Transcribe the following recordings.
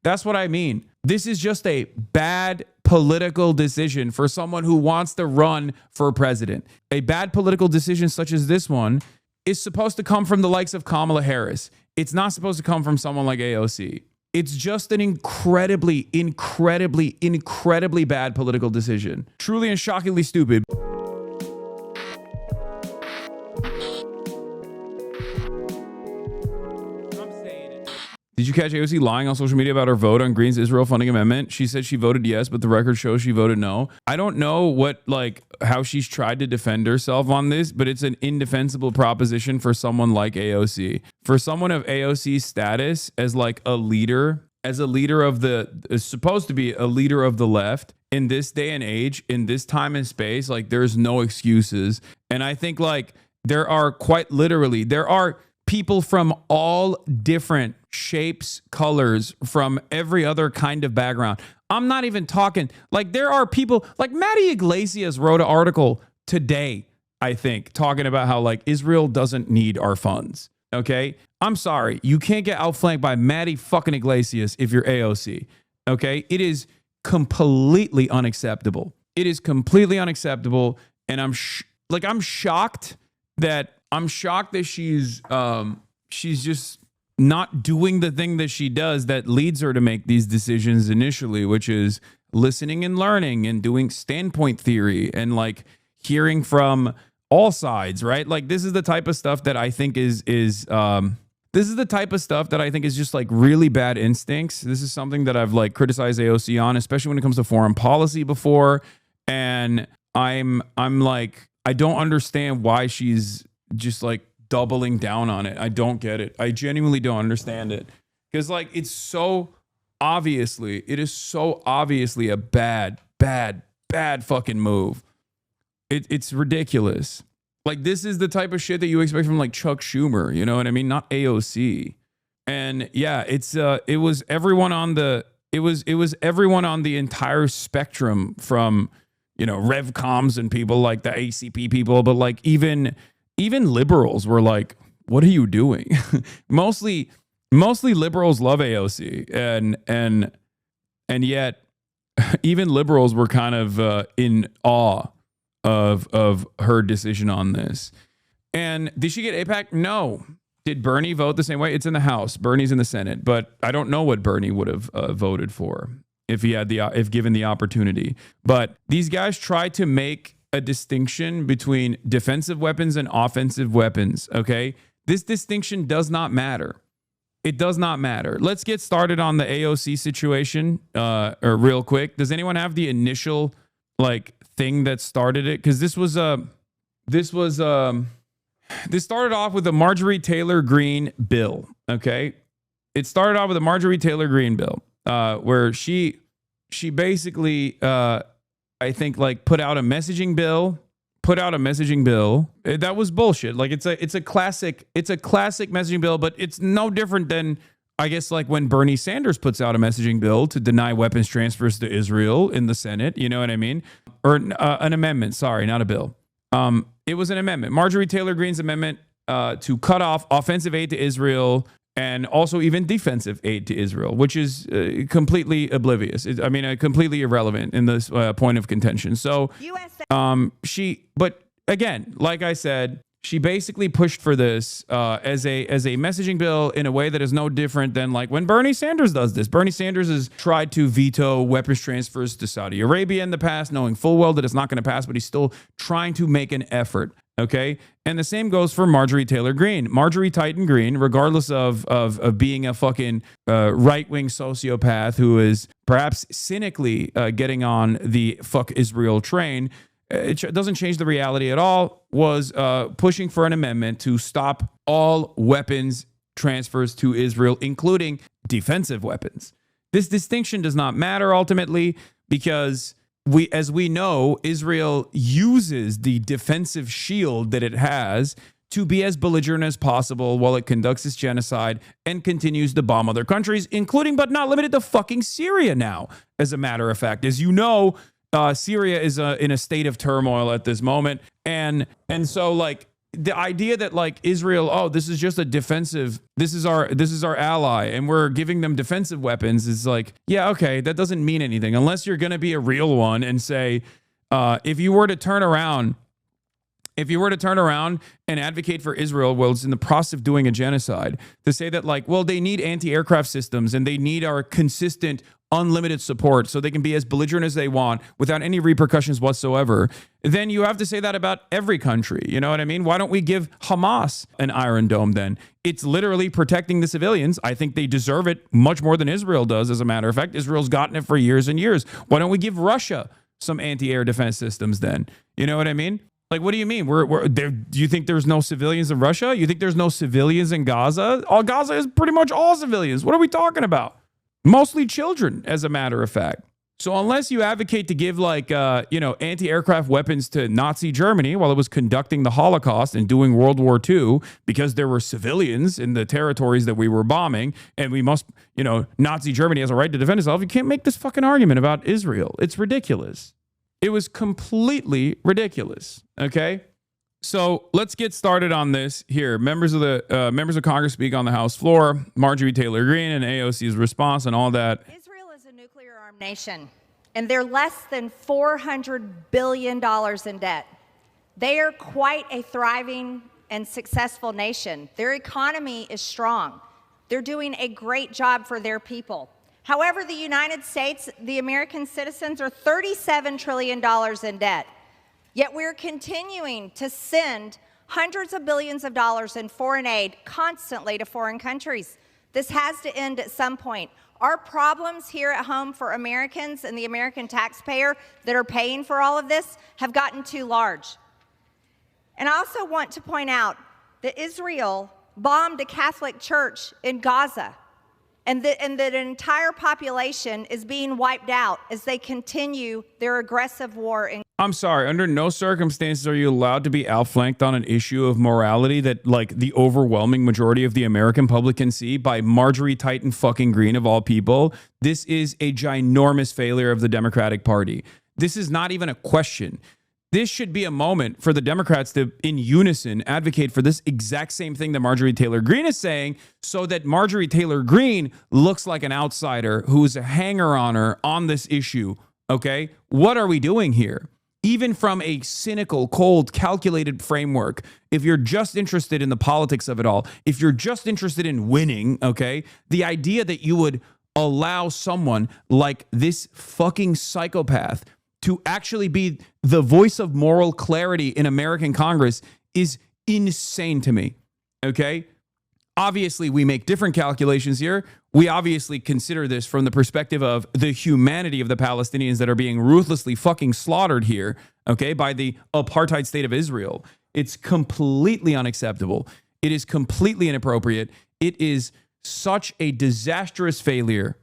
That's what I mean. This is just a bad political decision for someone who wants to run for president. A bad political decision such as this one is supposed to come from the likes of Kamala Harris. It's not supposed to come from someone like AOC. It's just an incredibly, incredibly, incredibly bad political decision. Truly and shockingly stupid. Did you catch AOC lying on social media about her vote on Green's Israel funding amendment? She said she voted yes, but the record shows she voted no. I don't know how she's tried to defend herself on this, but it's an indefensible proposition for someone like AOC. For someone of AOC's status as like a leader, is supposed to be a leader of the left in this day and age, in this time and space, like there's no excuses. And I think like there are people from all different shapes, colors, from every other kind of background. I'm not even talking, like there are people, like Maddie Iglesias wrote an article today, I think, talking about how like Israel doesn't need our funds. Okay? I'm sorry. You can't get outflanked by Maddie fucking Iglesias if you're AOC. Okay? It is completely unacceptable. It is completely unacceptable. And I'm shocked that she's just not doing the thing that she does that leads her to make these decisions initially, which is listening and learning and doing standpoint theory and like hearing from all sides, right? Like this is the type of stuff that I think is just like really bad instincts. This is something that I've like criticized AOC on, especially when it comes to foreign policy before. And I'm like, I don't understand why she's just like doubling down on it. I don't get it. I genuinely don't understand it. Because like it is so obviously a bad fucking move. It's ridiculous. Like this is the type of shit that you expect from like Chuck Schumer, you know what I mean? Not AOC. And yeah, it was everyone on the entire spectrum from, you know, RevComs and people like the ACP people, but like even liberals were like, what are you doing? mostly liberals love AOC and yet even liberals were kind of in awe of her decision on this. And did she get AIPAC? No. Did Bernie vote the same way? It's in the House. Bernie's in the Senate, but I don't know what Bernie would have voted for if given the opportunity. But these guys try to make a distinction between defensive weapons and offensive weapons. Okay. This distinction does not matter. It does not matter. Let's get started on the AOC situation or real quick. Does anyone have the initial like thing that started it? Because this started off with a Marjorie Taylor Greene bill. Okay. It started off with a Marjorie Taylor Greene bill where she basically I think like put out a messaging bill. That was bullshit. Like it's a classic messaging bill, but it's no different than I guess like when Bernie Sanders puts out a messaging bill to deny weapons transfers to Israel in the Senate, you know what I mean? Or an amendment, sorry, not a bill. It was an amendment. Marjorie Taylor Greene's amendment to cut off offensive aid to Israel and also even defensive aid to Israel, which is completely oblivious. Completely irrelevant in this point of contention. So, but again, like I said, she basically pushed for this as a messaging bill in a way that is no different than like when Bernie Sanders does this. Bernie Sanders has tried to veto weapons transfers to Saudi Arabia in the past, knowing full well that it's not going to pass, but he's still trying to make an effort. Okay. And the same goes for Marjorie Taylor Greene. Marjorie Titan Greene, regardless of being a fucking right-wing sociopath who is perhaps cynically getting on the fuck Israel train, it doesn't change the reality at all, was pushing for an amendment to stop all weapons transfers to Israel, including defensive weapons. This distinction does not matter ultimately because as we know, Israel uses the defensive shield that it has to be as belligerent as possible while it conducts its genocide and continues to bomb other countries, including but not limited to fucking Syria now, as a matter of fact. As you know, Syria is in a state of turmoil at this moment. And so like the idea that like Israel, oh, this is just a defensive, this is our ally, and we're giving them defensive weapons is like, yeah, okay, that doesn't mean anything unless you're going to be a real one and say, if you were to turn around and advocate for Israel while it's in the process of doing a genocide, to say that like, well, they need anti-aircraft systems and they need our consistent, unlimited support so they can be as belligerent as they want without any repercussions whatsoever, then you have to say that about every country. You know what I mean? Why don't we give Hamas an Iron Dome then? It's literally protecting the civilians. I think they deserve it much more than Israel does, as a matter of fact. Israel's gotten it for years and years. Why don't we give Russia some anti-air defense systems then? You know what I mean? Like, what do you mean? We're there. Do you think there's no civilians in Russia? You think there's no civilians in Gaza? All Gaza is pretty much all civilians. What are we talking about? Mostly children, as a matter of fact. So unless you advocate to give like, anti-aircraft weapons to Nazi Germany while it was conducting the Holocaust and doing World War II, because there were civilians in the territories that we were bombing, and we must, Nazi Germany has a right to defend itself, you can't make this fucking argument about Israel. It's ridiculous. It was completely ridiculous. Okay. So let's get started on this here. Members of Congress speak on the House floor. Marjorie Taylor Greene and AOC's response and all that. Israel is a nuclear-armed nation, and they're less than $400 billion in debt. They are quite a thriving and successful nation. Their economy is strong. They're doing a great job for their people. However, the United States, the American citizens, are $37 trillion in debt. Yet we're continuing to send hundreds of billions of dollars in foreign aid constantly to foreign countries. This has to end at some point. Our problems here at home for Americans and the American taxpayer that are paying for all of this have gotten too large. And I also want to point out that Israel bombed a Catholic church in Gaza, and that an entire population is being wiped out as they continue their aggressive war in. I'm sorry, under no circumstances are you allowed to be outflanked on an issue of morality that like the overwhelming majority of the American public can see by Marjorie Titan fucking Greene of all people. This is a ginormous failure of the Democratic Party. This is not even a question. This should be a moment for the Democrats to, in unison, advocate for this exact same thing that Marjorie Taylor Greene is saying, so that Marjorie Taylor Greene looks like an outsider who's a hanger-oner on this issue, okay? What are we doing here? Even from a cynical, cold, calculated framework, if you're just interested in the politics of it all, if you're just interested in winning, okay, the idea that you would allow someone like this fucking psychopath to actually be the voice of moral clarity in American Congress is insane to me, okay? Obviously, we make different calculations here. We obviously consider this from the perspective of the humanity of the Palestinians that are being ruthlessly fucking slaughtered here, okay, by the apartheid state of Israel. It's completely unacceptable. It is completely inappropriate. It is such a disastrous failure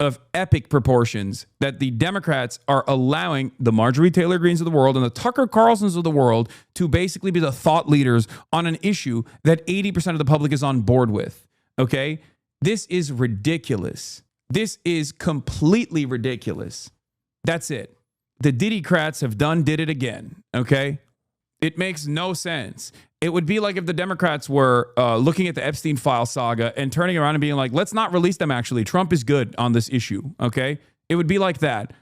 of epic proportions that the Democrats are allowing the Marjorie Taylor Greenes of the world and the Tucker Carlsons of the world to basically be the thought leaders on an issue that 80% of the public is on board with. Okay? This is ridiculous. This is completely ridiculous. That's it. The Diddy-crats have did it again. Okay? It makes no sense. It would be like if the Democrats were looking at the Epstein file saga and turning around and being like, let's not release them, actually. Trump is good on this issue, okay? It would be like that.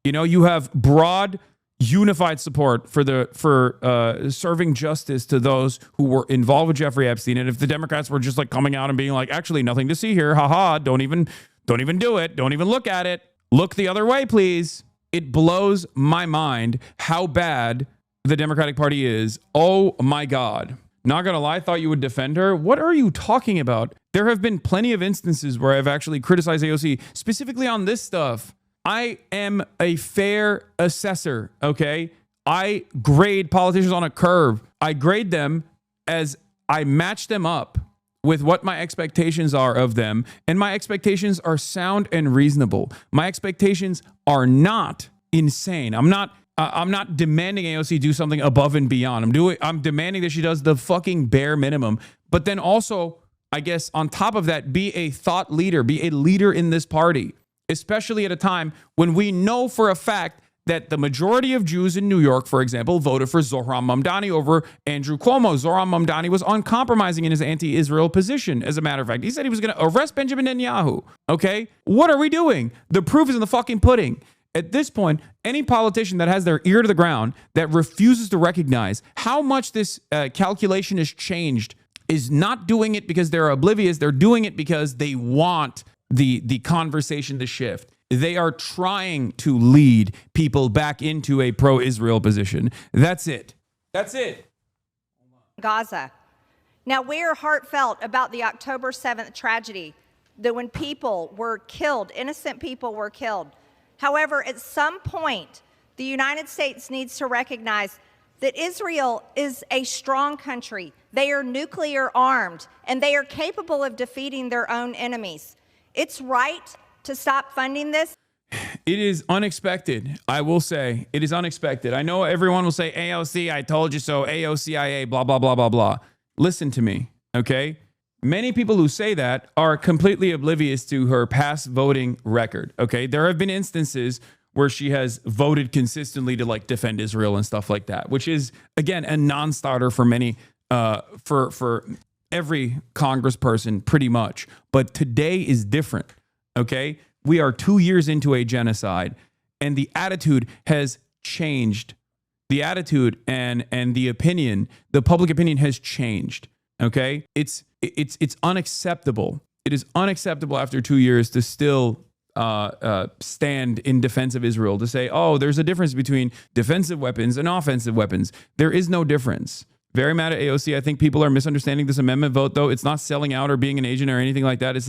You know, you have broad, unified support for serving justice to those who were involved with Jeffrey Epstein. And if the Democrats were just like coming out and being like, actually, nothing to see here. Haha, don't even do it. Don't even look at it. Look the other way, please. It blows my mind how bad the Democratic Party is. Oh my God. Not gonna lie, thought you would defend her. What are you talking about? There have been plenty of instances where I've actually criticized AOC, specifically on this stuff. I am a fair assessor, okay? I grade politicians on a curve. I grade them as I match them up with what my expectations are of them, and my expectations are sound and reasonable. My expectations are not insane. I'm not demanding AOC do something above and beyond. I'm demanding that she does the fucking bare minimum. But then also, I guess on top of that, be a thought leader, be a leader in this party, especially at a time when we know for a fact that the majority of Jews in New York, for example, voted for Zohran Mamdani over Andrew Cuomo. Zohran Mamdani was uncompromising in his anti-Israel position. As a matter of fact, he said he was going to arrest Benjamin Netanyahu. Okay? What are we doing? The proof is in the fucking pudding. At this point, any politician that has their ear to the ground, that refuses to recognize how much this calculation has changed, is not doing it because they're oblivious. They're doing it because they want the conversation to shift. They are trying to lead people back into a pro-Israel position. That's it. That's it. Gaza. Now, we are heartfelt about the October 7th tragedy, that when people were killed, innocent people were killed. However, at some point, the United States needs to recognize that Israel is a strong country. They are nuclear armed, and they are capable of defeating their own enemies. It's right to stop funding this. It is unexpected. I will say it is unexpected. I know everyone will say AOC, I told you so, AOCIA, blah, blah, blah, blah, blah. Listen to me, okay? Many people who say that are completely oblivious to her past voting record, okay? There have been instances where she has voted consistently to like defend Israel and stuff like that, which is, again, a non-starter for many, for every congressperson pretty much. But today is different. Okay, we are 2 years into a genocide, and the attitude has changed. The attitude and the opinion, the public opinion has changed. Okay, it's unacceptable. It is unacceptable after 2 years to still stand in defense of Israel, to say, oh, there's a difference between defensive weapons and offensive weapons. There is no difference. Very mad at AOC. I think people are misunderstanding this amendment vote, though. It's not selling out or being an agent or anything like that. It's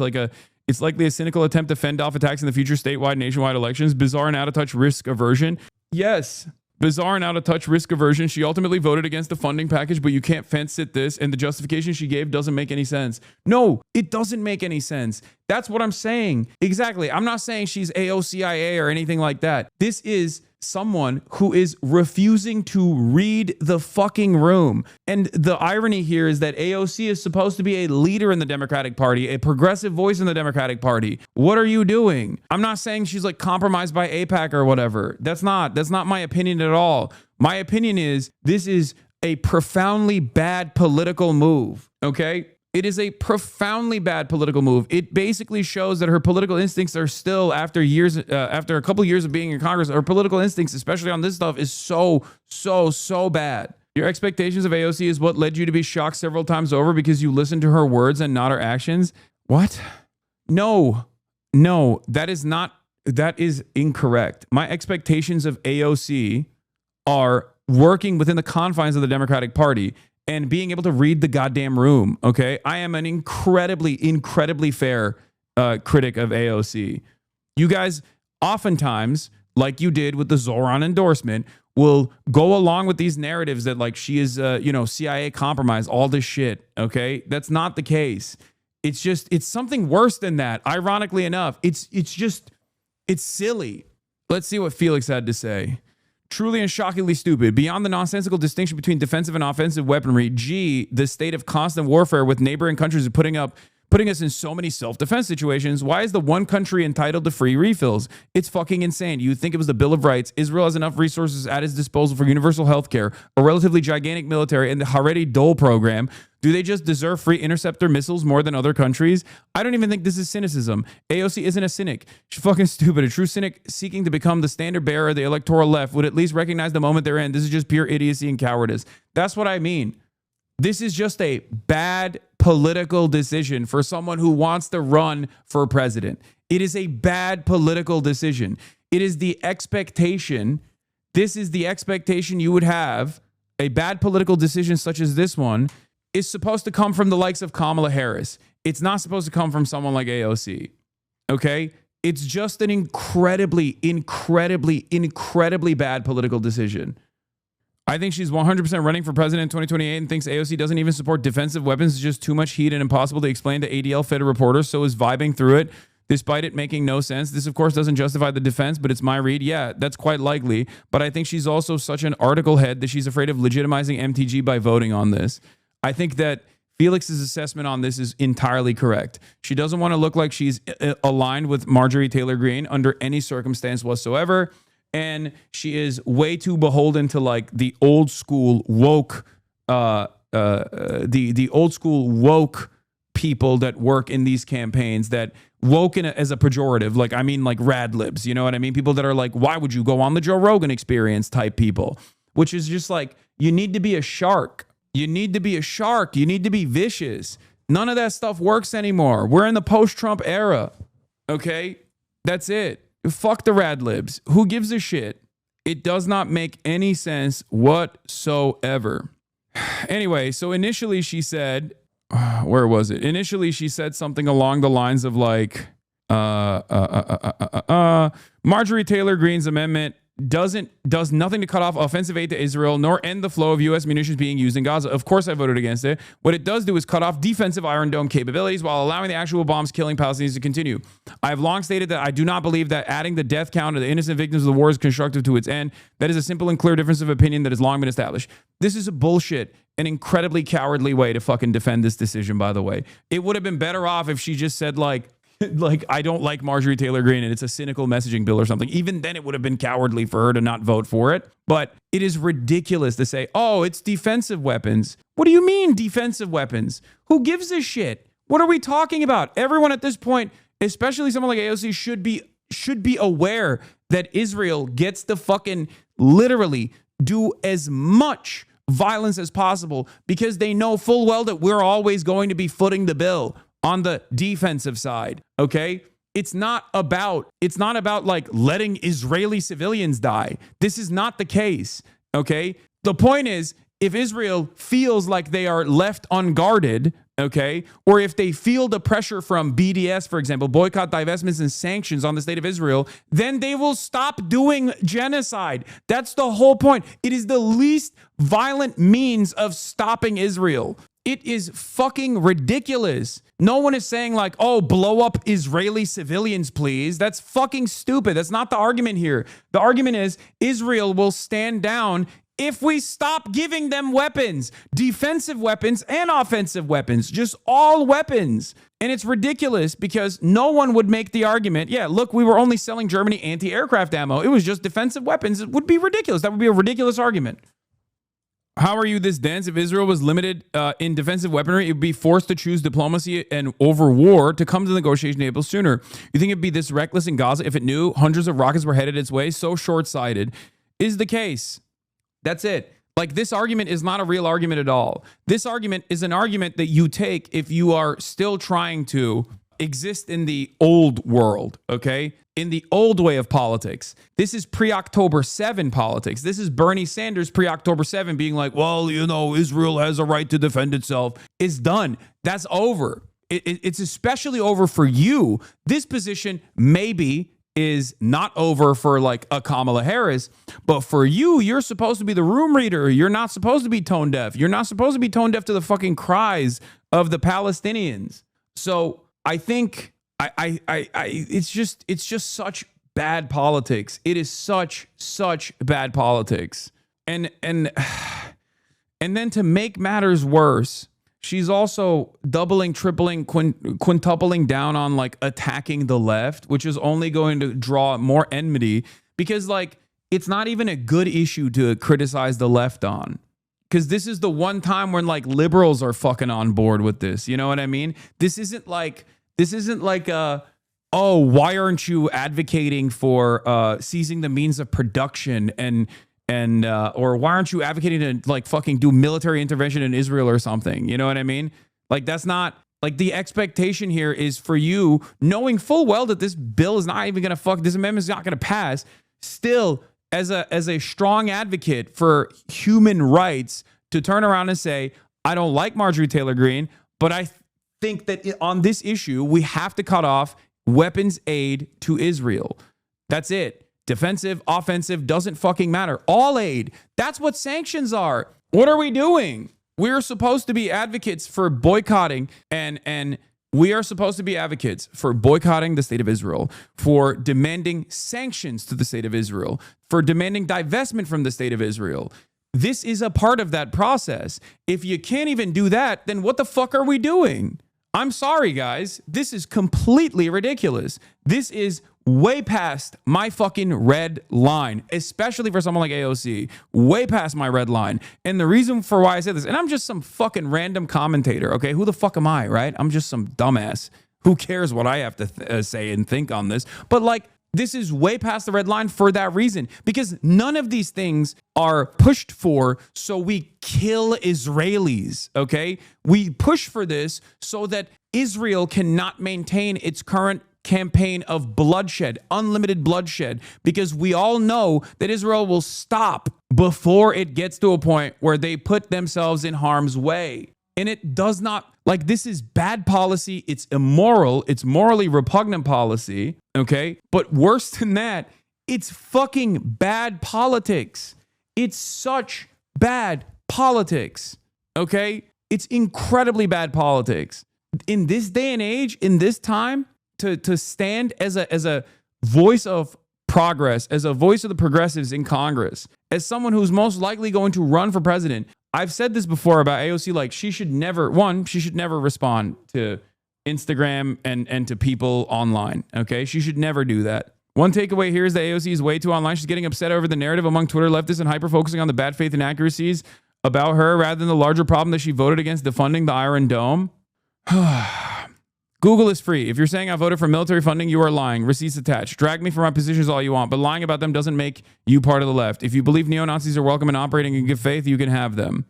likely a cynical attempt to fend off attacks in the future statewide, nationwide elections. Bizarre and out-of-touch risk aversion. Yes, bizarre and out-of-touch risk aversion. She ultimately voted against the funding package, but you can't fence sit this, and the justification she gave doesn't make any sense. No, it doesn't make any sense. That's what I'm saying. Exactly. I'm not saying she's AOCIA or anything like that. This is someone who is refusing to read the fucking room. And the irony here is that AOC is supposed to be a leader in the Democratic Party, a progressive voice in the Democratic Party. What are you doing? I'm not saying she's like compromised by AIPAC or whatever. That's not my opinion at all. My opinion is this is a profoundly bad political move, okay? It is a profoundly bad political move. It basically shows that her political instincts are still, after a couple years of being in Congress, her political instincts, especially on this stuff, is so bad. Your expectations of AOC is what led you to be shocked several times over because you listened to her words and not her actions. What? No, that is incorrect. My expectations of AOC are working within the confines of the Democratic Party and being able to read the goddamn room, okay? I am an incredibly fair critic of AOC. You guys oftentimes, like you did with the Zohran endorsement, will go along with these narratives that like she is, CIA compromise, all this shit, okay? That's not the case. It's something worse than that. Ironically enough, it's silly. Let's see what Felix had to say. Truly and shockingly stupid. Beyond the nonsensical distinction between defensive and offensive weaponry, the state of constant warfare with neighboring countries is putting us in so many self-defense situations. Why is the one country entitled to free refills? It's fucking insane. You'd think it was the Bill of Rights. Israel has enough resources at its disposal for universal health care, a relatively gigantic military, and the Haredi Dole program. Do they just deserve free interceptor missiles more than other countries? I don't even think this is cynicism. AOC isn't a cynic. She's fucking stupid. A true cynic seeking to become the standard bearer of the electoral left would at least recognize the moment they're in. This is just pure idiocy and cowardice. That's what I mean. This is just a bad political decision for someone who wants to run for president. It is a bad political decision. It is the expectation. This is the expectation you would have. A bad political decision such as this one is supposed to come from the likes of Kamala Harris. It's not supposed to come from someone like AOC. Okay? It's just an incredibly bad political decision. I think she's 100% running for president in 2028 and thinks AOC doesn't even support defensive weapons. It's just too much heat and impossible to explain to ADL fed reporters, so is vibing through it, despite it making no sense. This, of course, doesn't justify the defense, but it's my read. Yeah, that's quite likely. But I think she's also such an article head that she's afraid of legitimizing MTG by voting on this. I think that Felix's assessment on this is entirely correct. She doesn't want to look like she's aligned with Marjorie Taylor Greene under any circumstance whatsoever. and she is way too beholden to like the old school woke, the old school woke people that work in these campaigns, that woke as a pejorative, like I mean like rad libs, you know what I mean? People that are like, why would you go on the Joe Rogan Experience type people, which is just like, you need to be a shark. You need to be a shark. You need to be vicious. None of that stuff works anymore. We're in the post-Trump era. Okay? That's it. Fuck the rad libs. Who gives a shit? It does not make any sense whatsoever. Anyway, so initially she said, where was it? Initially she said something along the lines of like, Marjorie Taylor Greene's amendment does nothing to cut off offensive aid to Israel nor end the flow of U.S. munitions being used in Gaza. Of course I voted against it. What it does do is cut off defensive Iron Dome capabilities while allowing the actual bombs killing Palestinians to continue. I have long stated that I do not believe that adding the death count of the innocent victims of the war is constructive to its end. That is a simple and clear difference of opinion that has long been established. This is a bullshit, an incredibly cowardly way to fucking defend this decision, by the way. It would have been better off if she just said like I don't like Marjorie Taylor Greene and it's a cynical messaging bill or something. Even then it would have been cowardly for her to not vote for it. But it is ridiculous to say, oh, it's defensive weapons. What do you mean defensive weapons? Who gives a shit? What are we talking about? Everyone at this point, especially someone like AOC, should be aware that Israel gets to fucking literally do as much violence as possible because they know full well that we're always going to be footing the bill on the defensive side, okay? It's not about like letting Israeli civilians die. This is not the case, okay? The point is, if Israel feels like they are left unguarded, okay, or if they feel the pressure from BDS, for example, boycott, divestments, and sanctions on the state of Israel, then they will stop doing genocide. That's the whole point. It is the least violent means of stopping Israel. It is fucking ridiculous. No one is saying like, oh, blow up Israeli civilians, please. That's fucking stupid. That's not the argument here. The argument is Israel will stand down if we stop giving them weapons, defensive weapons and offensive weapons, just all weapons. And it's ridiculous because no one would make the argument, yeah, look, we were only selling Germany anti-aircraft ammo. It was just defensive weapons. It would be ridiculous. That would be a ridiculous argument. How are you this dense? If Israel was limited in defensive weaponry, it would be forced to choose diplomacy and over war to come to the negotiation table sooner. You think it'd be this reckless in Gaza if it knew hundreds of rockets were headed its way? So short-sighted is the case. That's it. Like, this argument is not a real argument at all. This argument is an argument that you take if you are still trying to exist in the old world, okay? In the old way of politics. This is pre-October 7 politics. This is Bernie Sanders pre-October 7 being like, well, you know, Israel has a right to defend itself. It's done. That's over. It's especially over for you. This position maybe is not over for like a Kamala Harris, but for you, you're supposed to be the room reader. You're not supposed to be tone deaf. You're not supposed to be tone deaf to the fucking cries of the Palestinians. So I think it's just such bad politics. It is such bad politics. And then to make matters worse, she's also doubling, tripling, quintupling down on like attacking the left, which is only going to draw more enmity because like it's not even a good issue to criticize the left on. Because this is the one time when like liberals are fucking on board with this. You know what I mean? This isn't like oh, why aren't you advocating for seizing the means of production and or why aren't you advocating to like fucking do military intervention in Israel or something? You know what I mean? Like, that's not like the expectation here is for you, knowing full well that this bill is not even gonna this amendment is not gonna pass, still as a strong advocate for human rights to turn around and say, I don't like Marjorie Taylor Greene, but I think that on this issue, we have to cut off weapons aid to Israel. That's it. Defensive, offensive, doesn't fucking matter. All aid. That's what sanctions are. What are we doing? We're supposed to be advocates for boycotting and we are supposed to be advocates for boycotting the state of Israel, for demanding sanctions to the state of Israel, for demanding divestment from the state of Israel. This is a part of that process. If you can't even do that, then what the fuck are we doing? I'm sorry, guys. This is completely ridiculous. This is way past my fucking red line, especially for someone like AOC, way past my red line. And the reason for why I say this, and I'm just some fucking random commentator, okay? Who the fuck am I, right? I'm just some dumbass. Who cares what I have to say and think on this? But like, this is way past the red line for that reason, because none of these things are pushed for so we kill Israelis, okay? We push for this so that Israel cannot maintain its current campaign of bloodshed, unlimited bloodshed, because we all know that Israel will stop before it gets to a point where they put themselves in harm's way. And it does not, like, this is bad policy. It's immoral. It's morally repugnant policy. Okay. But worse than that, it's fucking bad politics. It's such bad politics. Okay. It's incredibly bad politics. In this day and age, in this time, to stand as a voice of progress, as a voice of the progressives in Congress, as someone who's most likely going to run for president. I've said this before about AOC, like she should never respond to Instagram and to people online. Okay. She should never do that. One takeaway here is that AOC is way too online. She's getting upset over the narrative among Twitter leftists and hyper focusing on the bad faith inaccuracies about her rather than the larger problem that she voted against defunding the Iron Dome. Google is free. If you're saying I voted for military funding, you are lying. Receipts attached. Drag me for my positions all you want, but lying about them doesn't make you part of the left. If you believe neo-Nazis are welcome and operating in good faith, you can have them.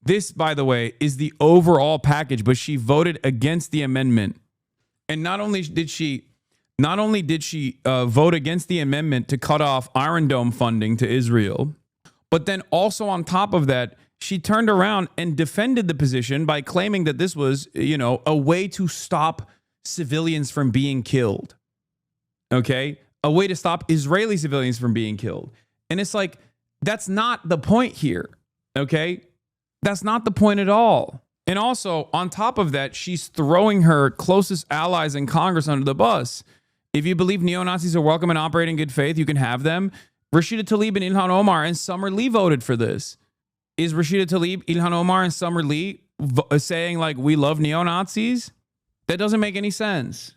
This, by the way, is the overall package, but she voted against the amendment. And not only did she vote against the amendment to cut off Iron Dome funding to Israel, but then also on top of that, she turned around and defended the position by claiming that this was, a way to stop civilians from being killed. Okay? A way to stop Israeli civilians from being killed. And it's like, that's not the point here. Okay? That's not the point at all. And also, on top of that, she's throwing her closest allies in Congress under the bus. If you believe neo-Nazis are welcome and operate in good faith, you can have them. Rashida Tlaib and Ilhan Omar and Summer Lee voted for this. Is Rashida Tlaib, Ilhan Omar, and Summer Lee saying, like, we love neo-Nazis? That doesn't make any sense.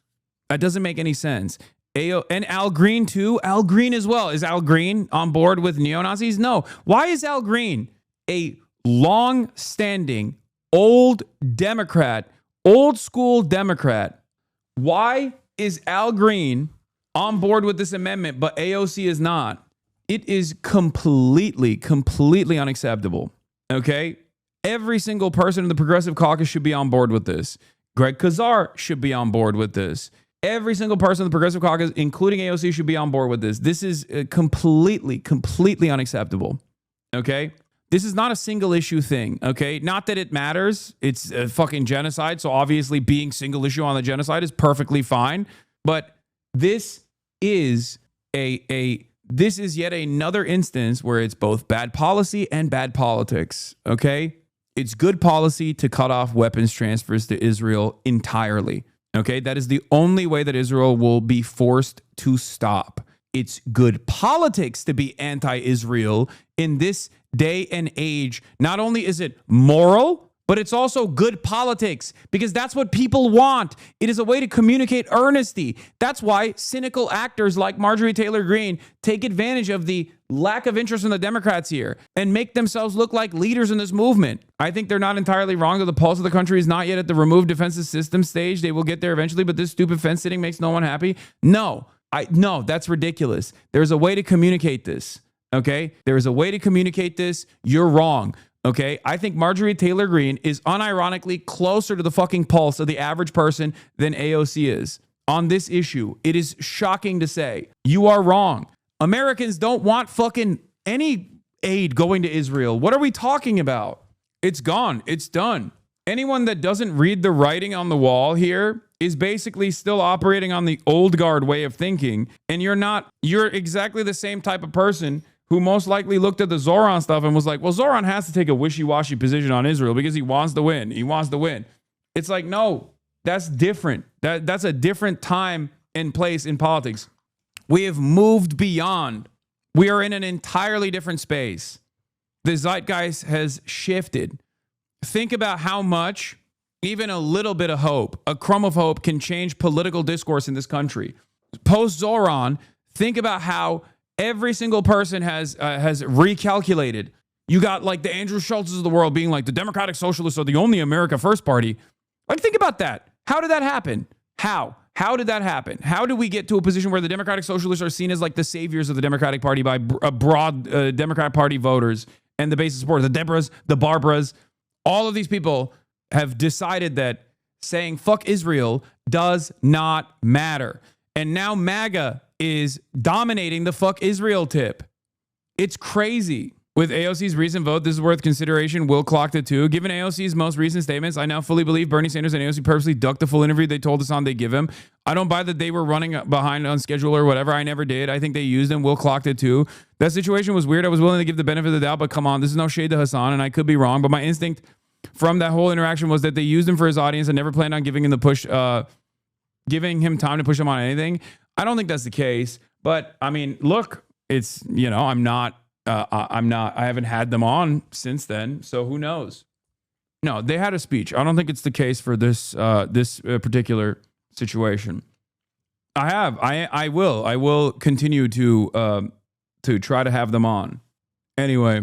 That doesn't make any sense. And Al Green, too. Al Green as well. Is Al Green on board with neo-Nazis? No. Why is Al Green, a long-standing, old Democrat, old school Democrat, why is Al Green on board with this amendment, but AOC is not? It is completely unacceptable. Okay? Every single person in the Progressive Caucus should be on board with this. Greg Kazar should be on board with this. Every single person in the Progressive Caucus, including AOC, should be on board with this. This is completely unacceptable. Okay? This is not a single issue thing, okay? Not that it matters. It's a fucking genocide. So obviously being single issue on the genocide is perfectly fine. But this is this is yet another instance where it's both bad policy and bad politics, okay? It's good policy to cut off weapons transfers to Israel entirely, okay? That is the only way that Israel will be forced to stop. It's good politics to be anti-Israel in this day and age. Not only is it moral, but it's also good politics because that's what people want. It is a way to communicate earnesty. That's why cynical actors like Marjorie Taylor Greene take advantage of the lack of interest in the Democrats here and make themselves look like leaders in this movement. I think they're not entirely wrong that the pulse of the country is not yet at the remove defensive system stage. They will get there eventually, but this stupid fence sitting makes no one happy. No, that's ridiculous. There's a way to communicate this. Okay, there is a way to communicate this. You're wrong. Okay, I think Marjorie Taylor Greene is unironically closer to the fucking pulse of the average person than AOC is on this issue. It is shocking to say. You are wrong. Americans don't want fucking any aid going to Israel. What are we talking about? It's gone. It's done. Anyone that doesn't read the writing on the wall here is basically still operating on the old guard way of thinking. And you're exactly the same type of person who most likely looked at the Zoran stuff and was like, well, Zoran has to take a wishy-washy position on Israel because he wants to win. He wants to win. It's like, no, that's different. That's a different time and place in politics. We have moved beyond. We are in an entirely different space. The zeitgeist has shifted. Think about how much even a little bit of hope, a crumb of hope, can change political discourse in this country. Post Zoran, think about how every single person has recalculated. You got like the Andrew Schultzes of the world being like the Democratic Socialists are the only America First party. Like, think about that. How did that happen? How? How did that happen? How did we get to a position where the Democratic Socialists are seen as like the saviors of the Democratic Party by broad Democrat Party voters and the base of support? The Deborahs, the Barbaras, all of these people have decided that saying fuck Israel does not matter. And now MAGA is dominating the fuck Israel tip. It's crazy. With AOC's recent vote, this is worth consideration. Will clocked it too. Given AOC's most recent statements, I now fully believe Bernie Sanders and AOC purposely ducked the full interview they told us on they give him. I don't buy that they were running behind on schedule or whatever. I never did. I think they used him. Will clocked it too. That situation was weird. I was willing to give the benefit of the doubt, but come on, this is no shade to Hasan, and I could be wrong. But my instinct from that whole interaction was that they used him for his audience and never planned on giving him the push, giving him time to push him on anything. I don't think that's the case. But I mean, look, it's, you know, I haven't had them on since then, so who knows? No, they had a speech. I don't think it's the case for this particular situation. I will continue to try to have them on. Anyway,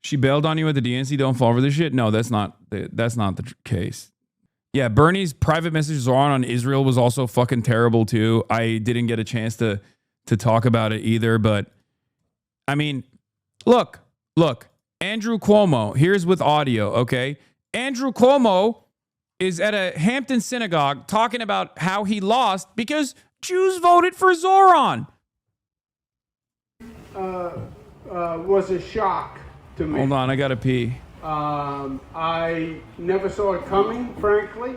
she bailed on you at the DNC. Don't fall for this shit. No, that's not the case. Yeah, Bernie's private messages on Israel was also fucking terrible too. I didn't get a chance to talk about it either, but I mean, look, Andrew Cuomo, here's with audio, okay? Andrew Cuomo is at a Hampton synagogue talking about how he lost because Jews voted for Zoran. Was a shock to me. Hold on, I gotta pee. I never saw it coming, frankly,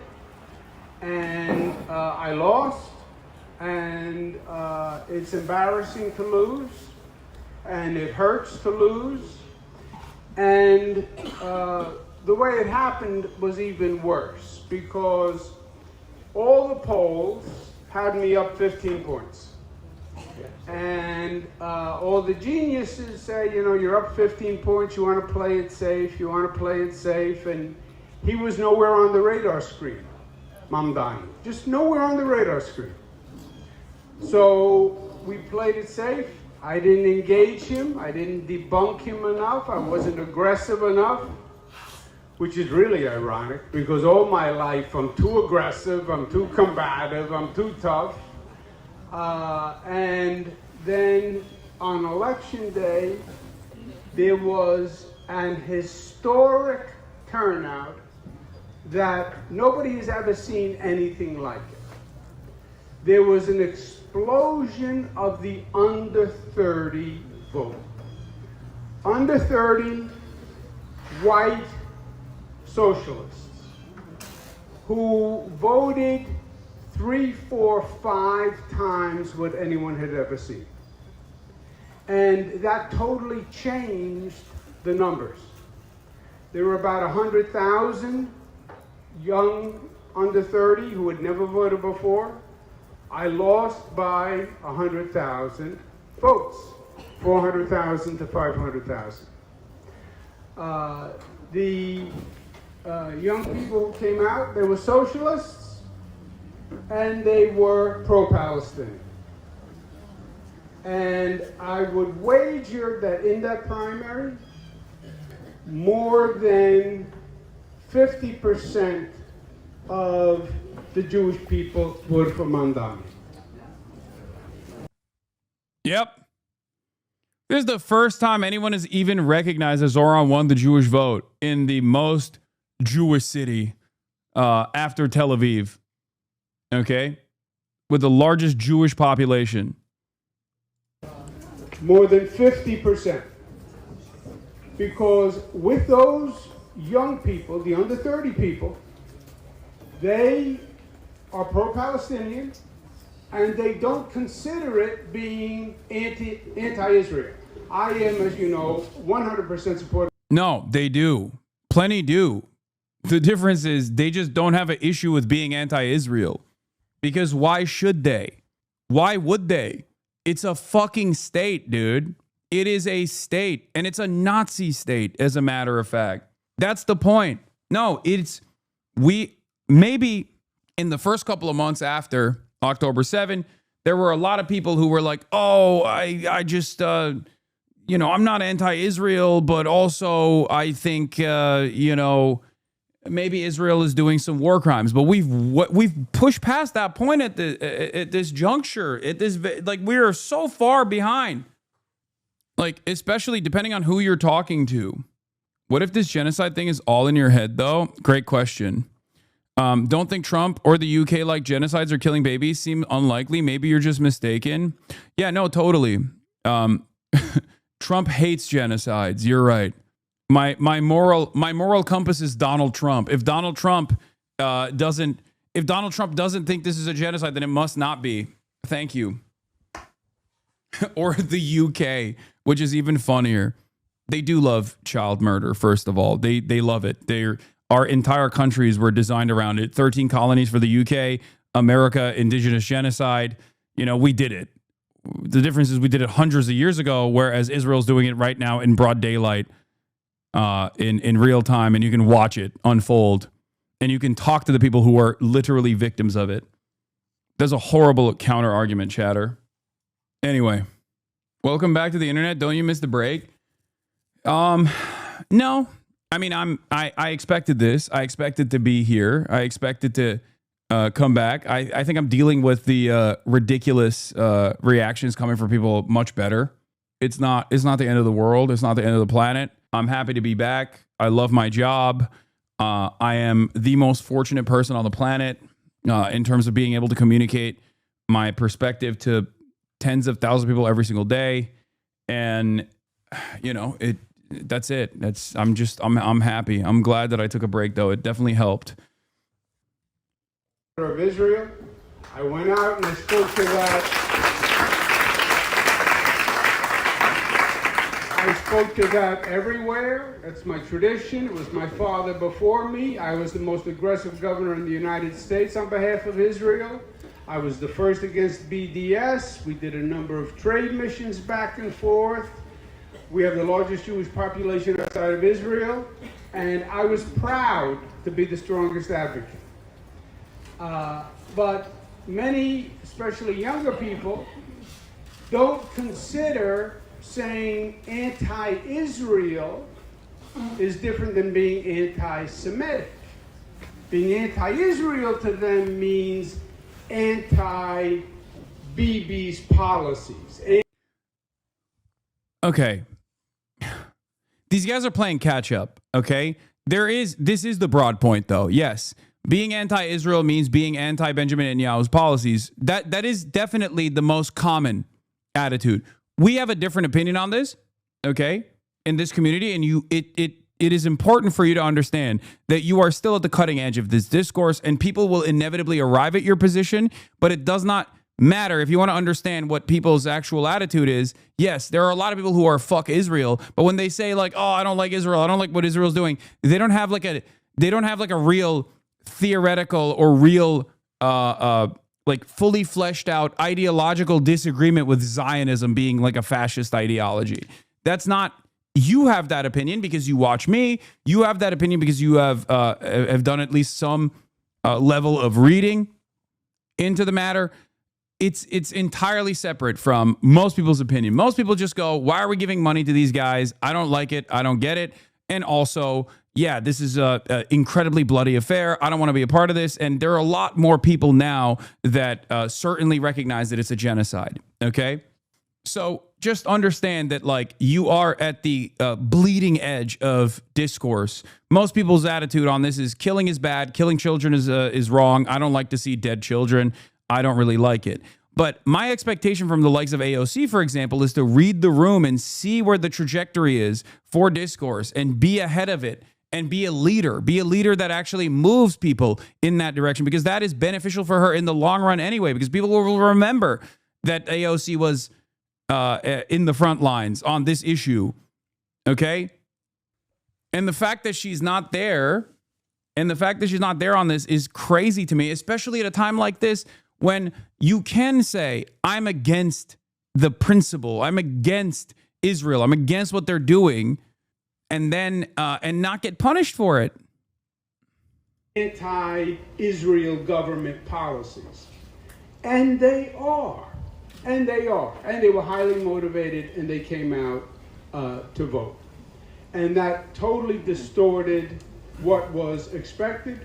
and I lost, and it's embarrassing to lose. And it hurts to lose. And the way it happened was even worse because all the polls had me up 15 points. And all the geniuses say, you know, you're up 15 points, you want to play it safe, and he was nowhere on the radar screen, Mamdani. Just nowhere on the radar screen. So we played it safe. I didn't engage him. I didn't debunk him enough. I wasn't aggressive enough, which is really ironic because all my life I'm too aggressive, I'm too combative, I'm too tough. And then on election day, there was an historic turnout that nobody has ever seen anything like it. There was an explosion of the under 30 vote. Under 30 white socialists who voted 3, 4, 5 times what anyone had ever seen. And that totally changed the numbers. There were about 100,000 young under 30 who had never voted before. I lost by 100,000 votes, 400,000 to 500,000. The young people who came out, they were socialists and they were pro-Palestinian. And I would wager that in that primary, more than 50% of the Jewish people voted for Mamdani. Yep. This is the first time anyone has even recognized that Zoran won the Jewish vote in the most Jewish city after Tel Aviv. Okay? With the largest Jewish population. More than 50%. Because with those young people, the under 30 people, they are pro-Palestinian, and they don't consider it being anti-Israel. I am, as you know, 100% supportive. No, they do. Plenty do. The difference is they just don't have an issue with being anti-Israel. Because why should they? Why would they? It's a fucking state, dude. It is a state, and it's a Nazi state, as a matter of fact. That's the point. No, we maybe in the first couple of months after October 7, there were a lot of people who were like, oh, I just, I'm not anti-Israel, but also I think, maybe Israel is doing some war crimes. But we've pushed past that point at this juncture. We are so far behind. Like, especially depending on who you're talking to. What if this genocide thing is all in your head, though? Great question. Don't think Trump or the UK like genocides or killing babies seem unlikely. Maybe you're just mistaken. Yeah, no, totally. Trump hates genocides. You're right. My moral compass is Donald Trump. If Donald Trump doesn't think this is a genocide, then it must not be. Thank you. Or the UK, which is even funnier. They do love child murder, first of all. They love it. Our entire countries were designed around it. 13 colonies for the UK, America, indigenous genocide. We did it. The difference is we did it hundreds of years ago, whereas Israel's doing it right now in broad daylight, in real time, and you can watch it unfold. And you can talk to the people who are literally victims of it. There's a horrible counter argument, chatter. Anyway, welcome back to the internet. Don't you miss the break? No. I mean, I expected this. I expected to be here. I expected to come back. I think I'm dealing with the ridiculous reactions coming from people much better. It's not the end of the world. It's not the end of the planet. I'm happy to be back. I love my job. I am the most fortunate person on the planet in terms of being able to communicate my perspective to tens of thousands of people every single day. And that's it. I'm happy. I'm glad that I took a break, though. It definitely helped. Of Israel, I went out and I spoke to that. I spoke to that everywhere. That's my tradition. It was my father before me. I was the most aggressive governor in the United States on behalf of Israel. I was the first against BDS. We did a number of trade missions back and forth. We have the largest Jewish population outside of Israel, and I was proud to be the strongest advocate. But many, especially younger people, don't consider saying anti-Israel is different than being anti-Semitic. Being anti-Israel to them means anti-Bibi's policies. Okay. These guys are playing catch up, okay? This is the broad point, though. Yes, being anti-Israel means being anti-Benjamin Netanyahu's policies. That is definitely the most common attitude. We have a different opinion on this, okay, in this community, and it is important for you to understand that you are still at the cutting edge of this discourse, and people will inevitably arrive at your position, but it does not matter if you want to understand what people's actual attitude is. Yes, there are a lot of people who are fuck Israel, but when they say like, oh, I don't like Israel, I don't like what Israel's doing, they don't have like a real theoretical or real like fully fleshed out ideological disagreement with Zionism being like a fascist ideology. That's not. You have that opinion because you watch me. You have that opinion because you have done at least some level of reading into the matter. It's entirely separate from most people's opinion. Most people just go, why are we giving money to these guys? I don't like it. I don't get it. And also, yeah, this is a incredibly bloody affair. I don't want to be a part of this. And there are a lot more people now that certainly recognize that it's a genocide. Okay? So just understand that, like, you are at the bleeding edge of discourse. Most people's attitude on this is killing is bad. Killing children is wrong. I don't like to see dead children. I don't really like it. But my expectation from the likes of AOC, for example, is to read the room and see where the trajectory is for discourse and be ahead of it and be a leader that actually moves people in that direction, because that is beneficial for her in the long run anyway, because people will remember that AOC was in the front lines on this issue. Okay. And the fact that she's not there on this is crazy to me, especially at a time like this, when you can say, I'm against the principle, I'm against Israel, I'm against what they're doing, and then and not get punished for it. anti-Israel government policies. And they are. And they are. And they were highly motivated, and they came out to vote. And that totally distorted what was expected.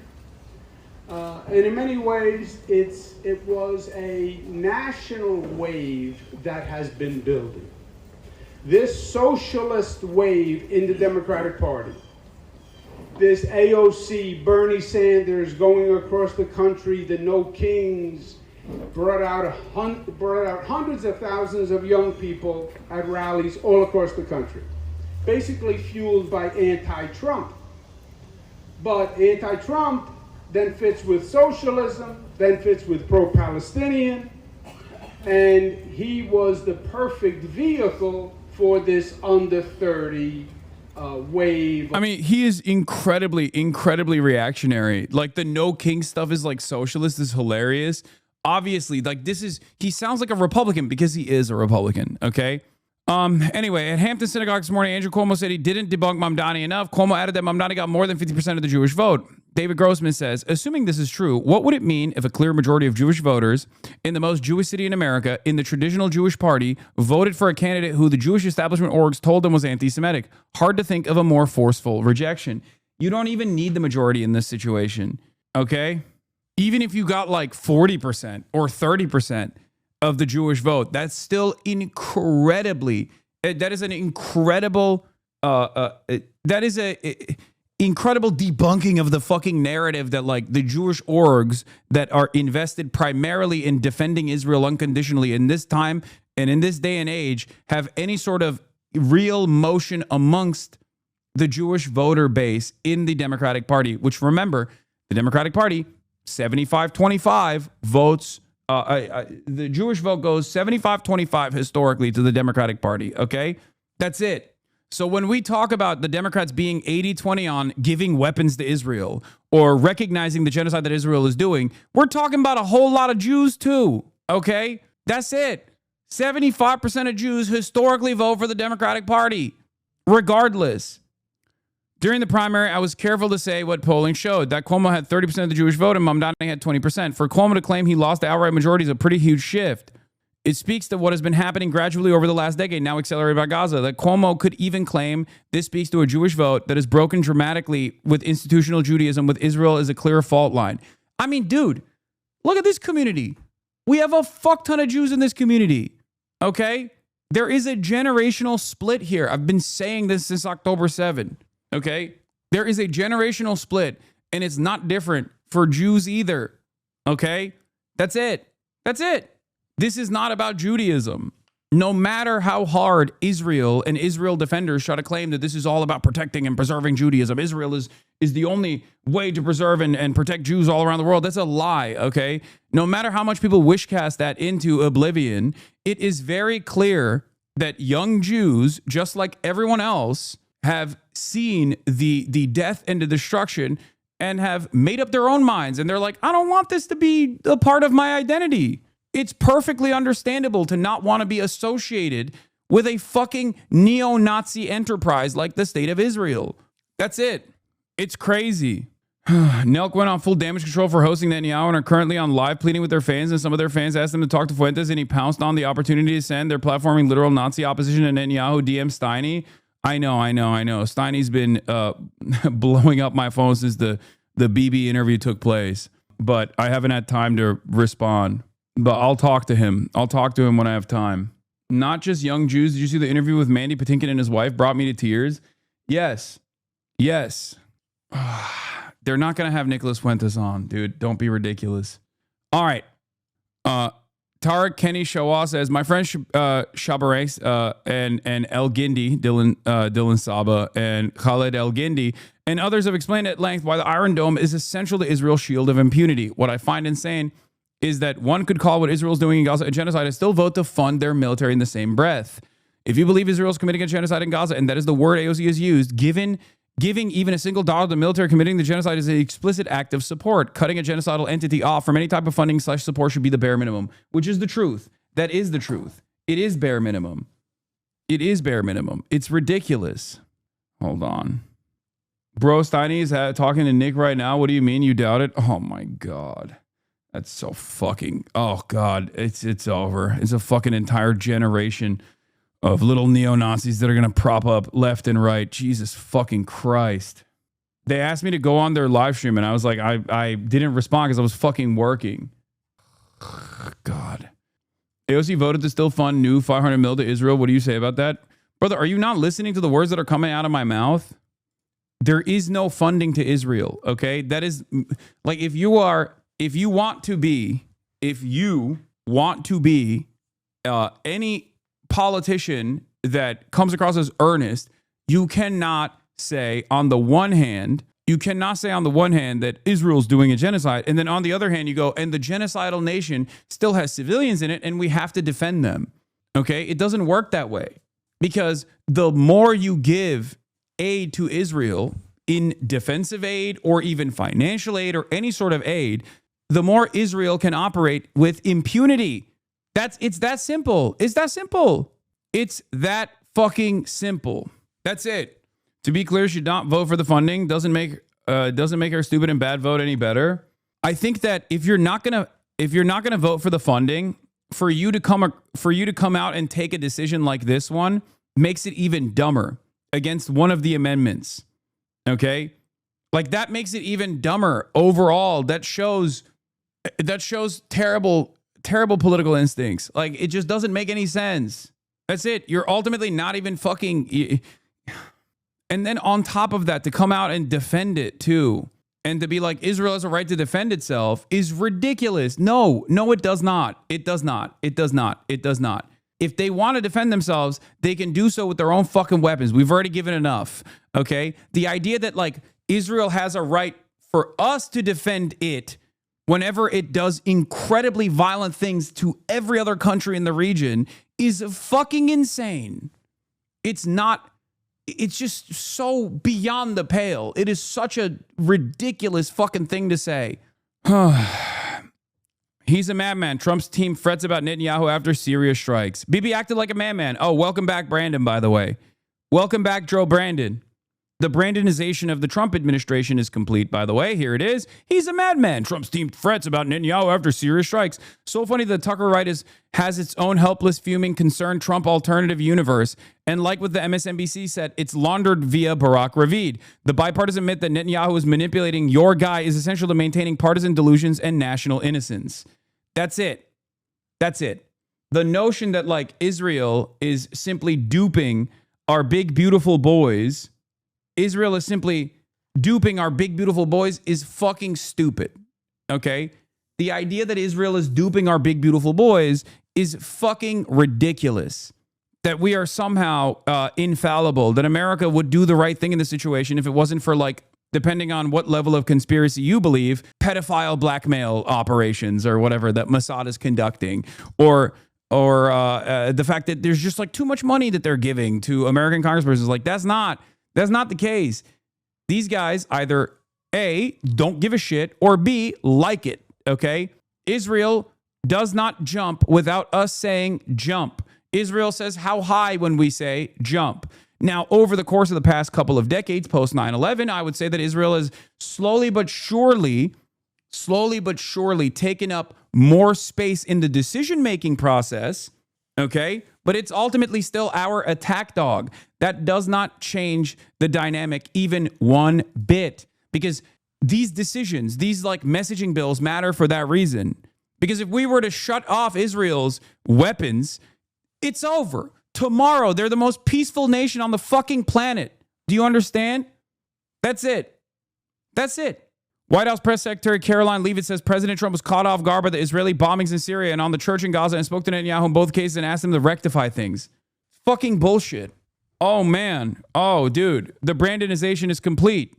And in many ways, it was a national wave that has been building. This socialist wave in the Democratic Party, this AOC, Bernie Sanders going across the country, the No Kings, brought out hundreds of thousands of young people at rallies all across the country, basically fueled by anti-Trump. But anti-Trump then fits with socialism, then fits with pro-Palestinian, and he was the perfect vehicle for this under 30 wave. I mean, he is incredibly reactionary. Like the No King stuff is like socialist is hilarious. Obviously, like he sounds like a Republican because he is a Republican, okay? Anyway, at Hampton Synagogue this morning, Andrew Cuomo said he didn't debunk Mamdani enough. Cuomo added that Mamdani got more than 50% of the Jewish vote. David Grossman says, assuming this is true, what would it mean if a clear majority of Jewish voters in the most Jewish city in America, in the traditional Jewish party, voted for a candidate who the Jewish establishment orgs told them was anti-Semitic? Hard to think of a more forceful rejection. You don't even need the majority in this situation, okay? Even if you got like 40% or 30% of the Jewish vote, that's still incredibly, that is an incredible, that is a incredible debunking of the fucking narrative that like the Jewish orgs that are invested primarily in defending Israel unconditionally in this time and in this day and age have any sort of real motion amongst the Jewish voter base in the Democratic Party, which remember, the Democratic Party, 75-25 votes. The Jewish vote goes 75-25 historically to the Democratic Party. Okay, that's it. So when we talk about the Democrats being 80-20 on giving weapons to Israel or recognizing the genocide that Israel is doing, we're talking about a whole lot of Jews too. Okay, that's it. 75% of Jews historically vote for the Democratic Party, regardless. During the primary, I was careful to say what polling showed, that Cuomo had 30% of the Jewish vote and Mamdani had 20%. For Cuomo to claim he lost the outright majority is a pretty huge shift. It speaks to what has been happening gradually over the last decade, now accelerated by Gaza, that Cuomo could even claim this speaks to a Jewish vote that has broken dramatically with institutional Judaism, with Israel as a clear fault line. I mean, dude, look at this community. We have a fuck ton of Jews in this community, okay? There is a generational split here. I've been saying this since October 7. Okay, there is a generational split, and it's not different for Jews either. Okay, that's it. That's it. This is not about Judaism. No matter how hard Israel and Israel defenders try to claim that this is all about protecting and preserving Judaism, Israel is the only way to preserve and protect Jews all around the world. That's a lie. Okay, no matter how much people wish cast that into oblivion, it is very clear that young Jews, just like everyone else, have seen the death and the destruction and have made up their own minds. And they're like, I don't want this to be a part of my identity. It's perfectly understandable to not want to be associated with a fucking neo-Nazi enterprise like the State of Israel. That's it. It's crazy. Nelk went on full damage control for hosting Netanyahu and are currently on live pleading with their fans. And some of their fans asked them to talk to Fuentes, and he pounced on the opportunity to send their platforming literal Nazi opposition to Netanyahu DM Steiny. I know. Steiny's been blowing up my phone since the BB interview took place, but I haven't had time to respond. But I'll talk to him. I'll talk to him when I have time. Not just young Jews. Did you see the interview with Mandy Patinkin and his wife? Brought me to tears. Yes. They're not going to have Nicholas Fuentes on, dude. Don't be ridiculous. All right. Tarek Kenny Shawah says, my friend Shabarex and El Gindi, Dylan Saba, and Khaled El Gindi, and others have explained at length why the Iron Dome is essential to Israel's shield of impunity. What I find insane is that one could call what Israel's doing in Gaza a genocide and still vote to fund their military in the same breath. If you believe Israel's committing a genocide in Gaza, and that is the word AOC has used, giving even a single dollar to the military committing the genocide is an explicit act of support. Cutting a genocidal entity off from any type of funding / support should be the bare minimum, which is the truth. That is the truth. It is bare minimum. It's ridiculous. Hold on. Bro, Steiny is talking to Nick right now. What do you mean you doubt it? Oh my God. That's so fucking, oh God, it's over. It's a fucking entire generation of little neo-Nazis that are going to prop up left and right. Jesus fucking Christ. They asked me to go on their live stream and I was like, I didn't respond because I was fucking working. God. AOC voted to still fund new 500 mil to Israel. What do you say about that? Brother, are you not listening to the words that are coming out of my mouth? There is no funding to Israel, okay? That is, like, if you want to be any politician that comes across as earnest, you cannot say on the one hand that Israel's doing a genocide, and then on the other hand you go, and the genocidal nation still has civilians in it and we have to defend them. Okay? It doesn't work that way, because the more you give aid to Israel in defensive aid or even financial aid or any sort of aid, the more Israel can operate with impunity. It's that simple. It's that simple. It's that fucking simple. That's it. To be clear, should not vote for the funding. Doesn't make our stupid and bad vote any better. I think that if you're not gonna vote for the funding, for you to come out and take a decision like this one makes it even dumber against one of the amendments. Okay, like that makes it even dumber overall. That shows terrible political instincts. Like, it just doesn't make any sense. That's it. You're ultimately not even fucking. And then on top of that, to come out and defend it too, and to be like, Israel has a right to defend itself, is ridiculous. No, it does not. It does not. It does not. It does not. If they want to defend themselves, they can do so with their own fucking weapons. We've already given enough. Okay? The idea that, like, Israel has a right for us to defend it whenever it does incredibly violent things to every other country in the region is fucking insane. It's just so beyond the pale. It is such a ridiculous fucking thing to say. He's a madman. Trump's team frets about Netanyahu after Syria strikes. Bibi acted like a madman. Oh, welcome back, Brandon, by the way. Welcome back, Joe Brandon. The Brandonization of the Trump administration is complete, by the way. Here it is. He's a madman. Trump's team frets about Netanyahu after Syria strikes. So funny that Tucker Wright has its own helpless, fuming, concerned Trump alternative universe. And like what the MSNBC said, it's laundered via Barack Ravid. The bipartisan myth that Netanyahu is manipulating your guy is essential to maintaining partisan delusions and national innocence. That's it. That's it. The notion that, like, Israel is simply duping our big, beautiful boys... Israel is simply duping our big, beautiful boys is fucking stupid. Okay? The idea that Israel is duping our big, beautiful boys is fucking ridiculous. That we are somehow infallible, that America would do the right thing in this situation if it wasn't for, like, depending on what level of conspiracy you believe, pedophile blackmail operations or whatever that Mossad is conducting, or the fact that there's just, like, too much money that they're giving to American congresspersons. Like, that's not the case. These guys either A, don't give a shit, or B, like it, okay? Israel does not jump without us saying jump. Israel says how high when we say jump. Now, over the course of the past couple of decades, post 9/11, I would say that Israel has slowly but surely taken up more space in the decision-making process, okay? But it's ultimately still our attack dog. That does not change the dynamic even one bit, because these decisions, these, like, messaging bills matter for that reason. Because if we were to shut off Israel's weapons, it's over. Tomorrow, they're the most peaceful nation on the fucking planet. Do you understand? That's it. That's it. White House Press Secretary Caroline Leavitt says President Trump was caught off guard by the Israeli bombings in Syria and on the church in Gaza and spoke to Netanyahu in both cases and asked him to rectify things. Fucking bullshit. Oh, man. Oh, dude. The Brandonization is complete.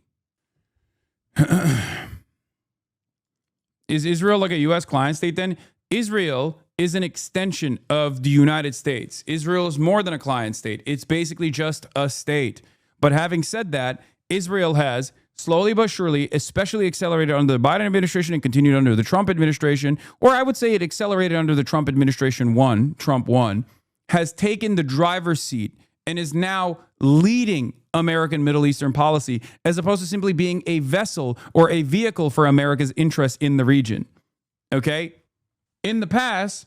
Is Israel like a U.S. client state then? Israel is an extension of the United States. Israel is more than a client state. It's basically just a state. But having said that, Israel has slowly but surely, especially accelerated under the Biden administration and continued under the Trump administration, or I would say it accelerated under the Trump administration Trump 1, has taken the driver's seat and is now leading American Middle Eastern policy, as opposed to simply being a vessel or a vehicle for America's interests in the region. Okay? In the past,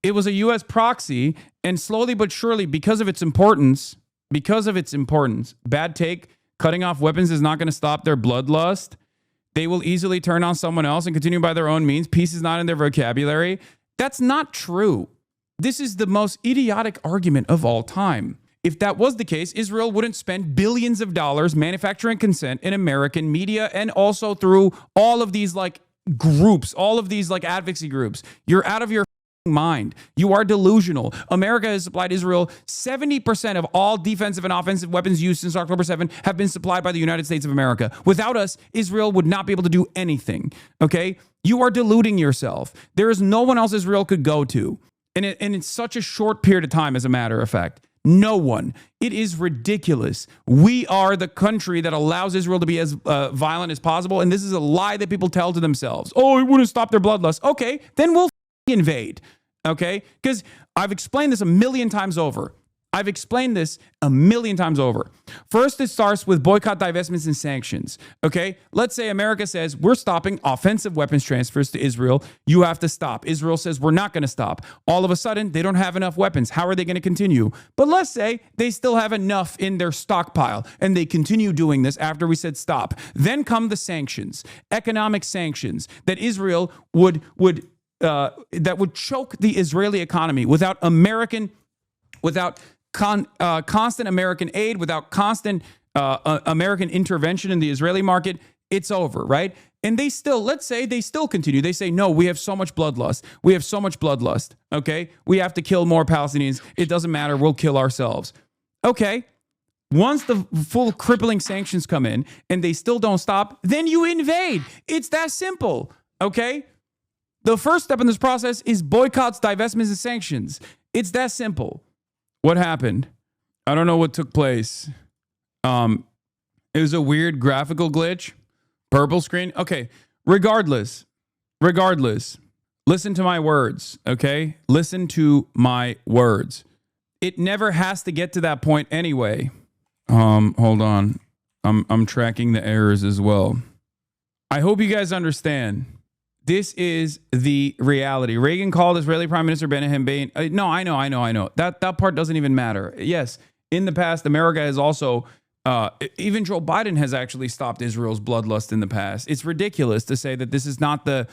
it was a U.S. proxy, and slowly but surely, because of its importance, bad take, cutting off weapons is not going to stop their bloodlust. They will easily turn on someone else and continue by their own means. Peace is not in their vocabulary. That's not true. This is the most idiotic argument of all time. If that was the case, Israel wouldn't spend billions of dollars manufacturing consent in American media and also through all of these like groups, all of these like advocacy groups. You're out of your mind. You are delusional. America has supplied Israel 70% of all defensive and offensive weapons used since October 7 have been supplied by the United States of America. Without us, Israel would not be able to do anything. Okay? You are deluding yourself. There is no one else Israel could go to. And it's such a short period of time, as a matter of fact. No one. It is ridiculous. We are the country that allows Israel to be as violent as possible. And this is a lie that people tell to themselves. Oh, it wouldn't stop their bloodlust. Okay, then we'll invade. Okay? Because I've explained this a million times over. First, it starts with boycott, divestments, and sanctions. Okay? Let's say America says, we're stopping offensive weapons transfers to Israel. You have to stop. Israel says, we're not going to stop. All of a sudden, they don't have enough weapons. How are they going to continue? But let's say they still have enough in their stockpile, and they continue doing this after we said stop. Then come the sanctions, economic sanctions that Israel would choke the Israeli economy without constant American aid, without constant American intervention in the Israeli market. It's over, right? And let's say they still continue. They say, no, we have so much bloodlust. Okay? We have to kill more Palestinians. It doesn't matter. We'll kill ourselves. Okay. Once the full crippling sanctions come in and they still don't stop, then you invade. It's that simple. Okay? The first step in this process is boycotts, divestments, and sanctions. It's that simple. What happened? I don't know what took place. It was a weird graphical glitch. Purple screen. Okay. Regardless. Listen to my words. Okay. Listen to my words. It never has to get to that point anyway. Hold on. I'm tracking the errors as well. I hope you guys understand. This is the reality. Reagan called Israeli Prime Minister Benjamin. No, I know. That part doesn't even matter. Yes, in the past, America has also, even Joe Biden has actually stopped Israel's bloodlust in the past. It's ridiculous to say that this is not the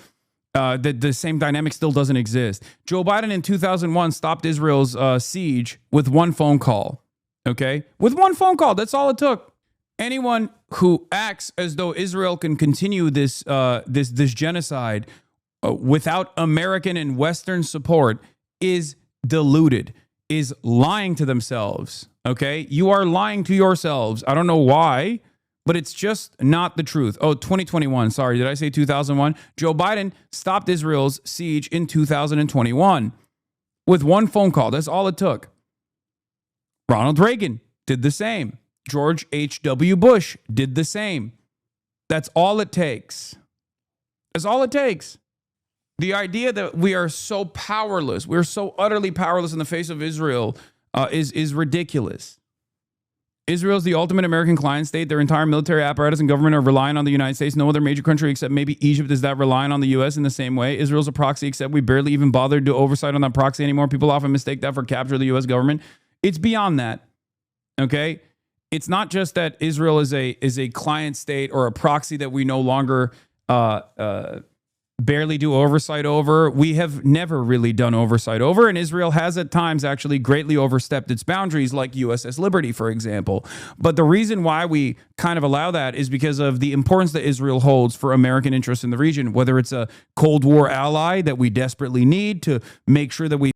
same dynamic still doesn't exist. Joe Biden in 2001 stopped Israel's siege with one phone call. Okay? With one phone call. That's all it took. Anyone who acts as though Israel can continue this genocide without American and Western support is deluded, is lying to themselves. Okay? You are lying to yourselves. I don't know why, but it's just not the truth. Oh, 2021. Sorry, did I say 2001? Joe Biden stopped Israel's siege in 2021 with one phone call. That's all it took. Ronald Reagan did the same. George H.W. Bush did the same. That's all it takes. That's all it takes. The idea that we are so powerless, we're so utterly powerless in the face of Israel is ridiculous. Israel is the ultimate American client state. Their entire military apparatus and government are relying on the United States. No other major country except maybe Egypt is that relying on the U.S. in the same way. Israel's a proxy, except we barely even bother to do oversight on that proxy anymore. People often mistake that for capture of the U.S. government. It's beyond that. Okay? It's not just that Israel is a client state or a proxy that we no longer barely do oversight over. We have never really done oversight over, and Israel has at times actually greatly overstepped its boundaries, like USS Liberty, for example. But the reason why we kind of allow that is because of the importance that Israel holds for American interests in the region, whether it's a Cold War ally that we desperately need to make sure that we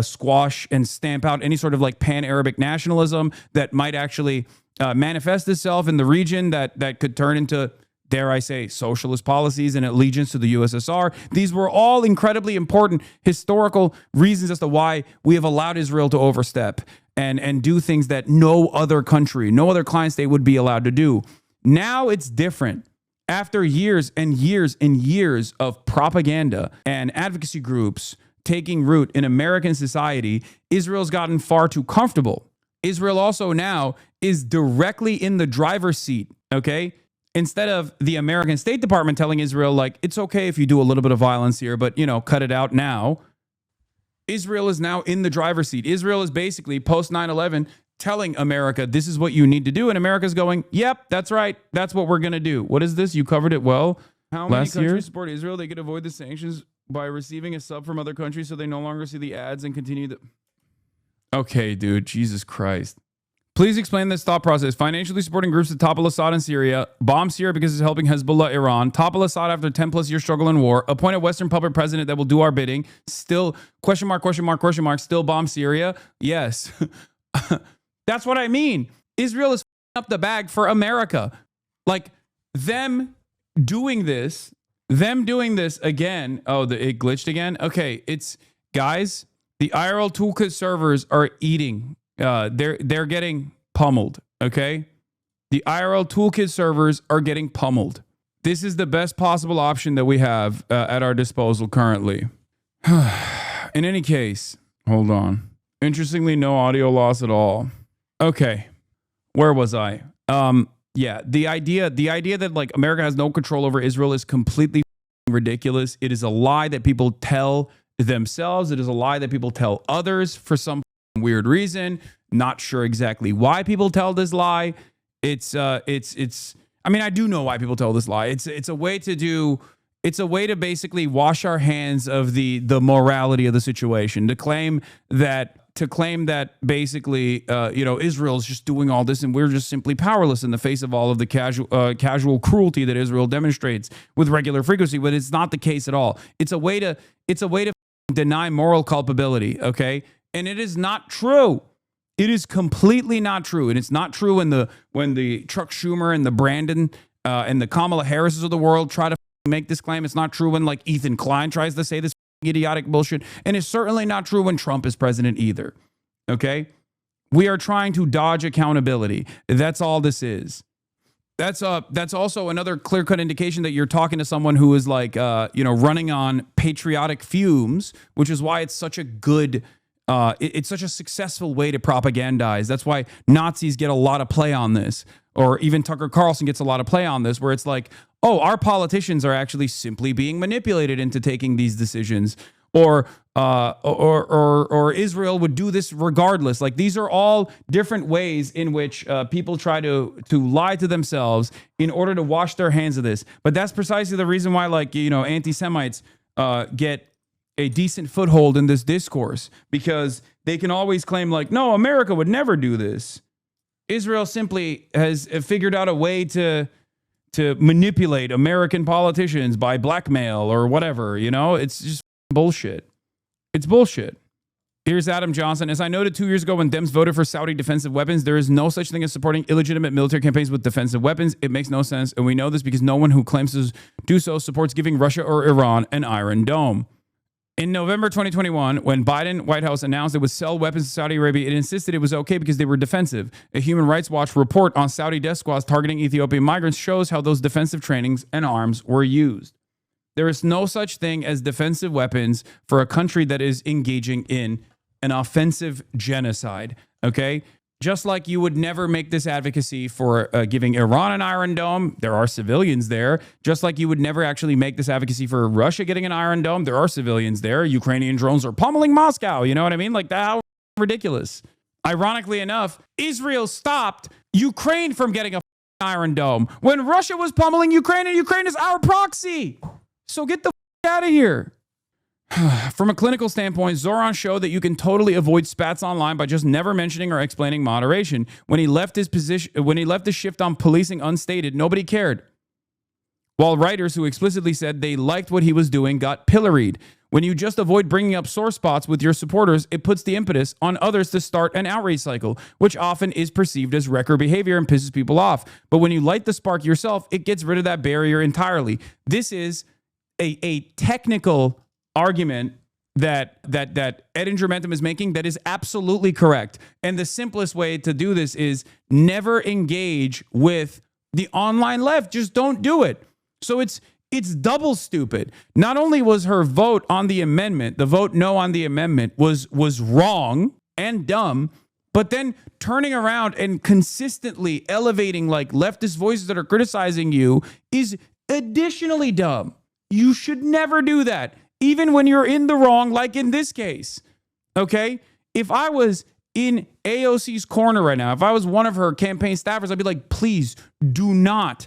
squash and stamp out any sort of like pan-Arabic nationalism that might actually manifest itself in the region that could turn into, dare I say, socialist policies and allegiance to the USSR. These were all incredibly important historical reasons as to why we have allowed Israel to overstep and do things that no other country, no other client state would be allowed to do. Now it's different. After years and years and years of propaganda and advocacy groups taking root in American society, Israel's gotten far too comfortable. Israel also now is directly in the driver's seat, okay? Instead of the American State Department telling Israel, like, it's okay if you do a little bit of violence here, but, you know, cut it out now. Israel is now in the driver's seat. Israel is basically post 9/11 telling America, this is what you need to do. And America's going, yep, that's right. That's what we're going to do. What is this? You covered it well. How many countries support Israel? They could avoid the sanctions by receiving a sub from other countries so they no longer see the ads and continue the... Okay, dude. Jesus Christ. Please explain this thought process. Financially supporting groups that topple Assad in Syria, bomb Syria because it's helping Hezbollah, Iran, topple Assad after 10 plus year struggle and war, appoint a Western puppet president that will do our bidding, still, question mark, still bomb Syria. Yes. That's what I mean. Israel is up the bag for America. Like them doing this again. Oh, it glitched again. Okay. It's guys, the IRL toolkit servers are eating. They're getting pummeled. Okay. The IRL toolkit servers are getting pummeled. This is the best possible option that we have at our disposal currently. In any case, hold on. Interestingly, no audio loss at all. Okay, where was I? Yeah, the idea that like America has no control over Israel is completely ridiculous. It is a lie that people tell themselves. It is a lie that people tell others for some weird reason. Not sure exactly why people tell this lie. It's. I mean, I do know why people tell this lie. It's a way to basically wash our hands of the morality of the situation. To claim that basically, Israel's just doing all this and we're just simply powerless in the face of all of the casual cruelty that Israel demonstrates with regular frequency. But it's not the case at all. It's a way to deny moral culpability. Okay. And it is not true. It is completely not true. And it's not true when the Chuck Schumer and the Brandon and the Kamala Harrises of the world try to make this claim. It's not true when like Ethan Klein tries to say this idiotic bullshit. And it's certainly not true when Trump is president either. Okay? We are trying to dodge accountability. That's all this is. That's also another clear-cut indication that you're talking to someone who is like, running on patriotic fumes, which is why it's such a good, it's such a successful way to propagandize. That's why Nazis get a lot of play on this, or even Tucker Carlson gets a lot of play on this, where it's like, oh, our politicians are actually simply being manipulated into taking these decisions, or Israel would do this regardless. Like these are all different ways in which people try to lie to themselves in order to wash their hands of this. But that's precisely the reason why, like, anti-Semites get a decent foothold in this discourse, because they can always claim like, no, America would never do this. Israel simply has figured out a way to manipulate American politicians by blackmail or whatever, it's just bullshit. It's bullshit. Here's Adam Johnson. As I noted 2 years ago when Dems voted for Saudi defensive weapons, there is no such thing as supporting illegitimate military campaigns with defensive weapons. It makes no sense. And we know this because no one who claims to do so supports giving Russia or Iran an Iron Dome. In November 2021, when Biden White House announced it would sell weapons to Saudi Arabia, it insisted it was okay because they were defensive. A Human Rights Watch report on Saudi death squads targeting Ethiopian migrants shows how those defensive trainings and arms were used. There is no such thing as defensive weapons for a country that is engaging in an offensive genocide, okay? Just like you would never make this advocacy for giving Iran an Iron Dome, there are civilians there. Just like you would never actually make this advocacy for Russia getting an Iron Dome, there are civilians there. Ukrainian drones are pummeling Moscow, you know what I mean? Like, that, how ridiculous. Ironically enough, Israel stopped Ukraine from getting a Iron Dome when Russia was pummeling Ukraine, and Ukraine is our proxy. So get the out of here. From a clinical standpoint, Zoran showed that you can totally avoid spats online by just never mentioning or explaining moderation. When he left his shift on policing unstated, nobody cared. While writers who explicitly said they liked what he was doing got pilloried. When you just avoid bringing up sore spots with your supporters, it puts the impetus on others to start an outrage cycle, which often is perceived as wrecker behavior and pisses people off. But when you light the spark yourself, it gets rid of that barrier entirely. This is a technical argument that Edinger Mentum is making that is absolutely correct. And the simplest way to do this is never engage with the online left. Just don't do it. So it's double stupid. Not only was her vote on the amendment, the vote no on the amendment was wrong and dumb, But then turning around and consistently elevating like leftist voices that are criticizing you is additionally dumb. You should never do that, even when you're in the wrong, like in this case. Okay? If I was in AOC's corner right now, if I was one of her campaign staffers, I'd be like, please do not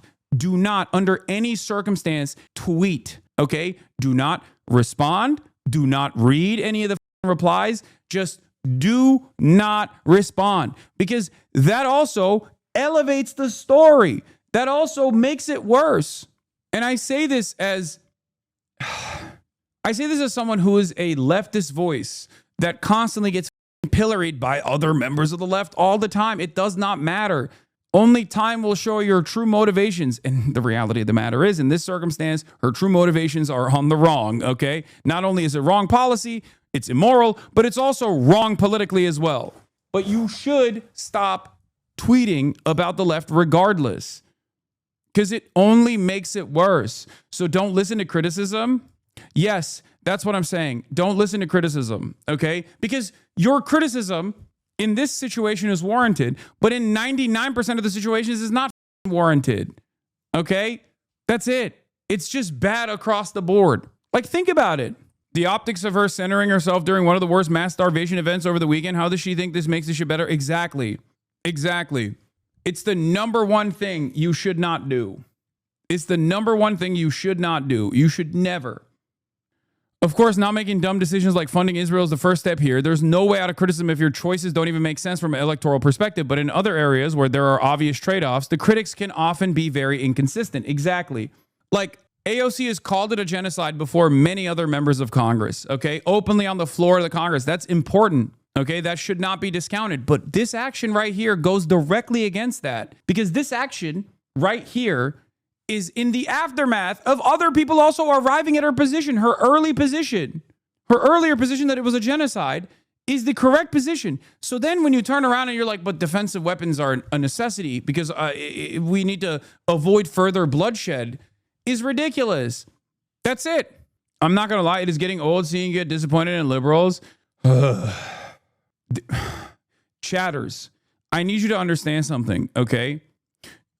under any circumstance tweet. Okay? Do not respond. Do not read any of the replies. Just do not respond, because that also elevates the story. That also makes it worse. And I say this as someone who is a leftist voice that constantly gets pilloried by other members of the left all the time. It does not matter. Only time will show your true motivations. And the reality of the matter is, in this circumstance, her true motivations are on the wrong, okay? Not only is it wrong policy, it's immoral, but it's also wrong politically as well. But you should stop tweeting about the left regardless, because it only makes it worse. So don't listen to criticism. Yes, that's what I'm saying. Don't listen to criticism, okay? Because your criticism in this situation is warranted, but in 99% of the situations is not warranted, okay? That's it. It's just bad across the board. Like, think about it. The optics of her centering herself during one of the worst mass starvation events over the weekend. How does she think this makes this shit better? Exactly. It's the number one thing you should not do. It's the number one thing you should not do. You should never. Of course, not making dumb decisions like funding Israel is the first step here. There's no way out of criticism if your choices don't even make sense from an electoral perspective. But in other areas where there are obvious trade-offs, the critics can often be very inconsistent. Exactly. Like, AOC has called it a genocide before many other members of Congress, okay? Openly on the floor of the Congress. That's important, okay? That should not be discounted. But this action right here goes directly against that, because this action right here is in the aftermath of other people also arriving at her position, her earlier position that it was a genocide is the correct position. So then when you turn around and you're like, but defensive weapons are a necessity because we need to avoid further bloodshed, is ridiculous. That's it. I'm not going to lie. It is getting old seeing you get disappointed in liberals. Chatters, I need you to understand something, okay?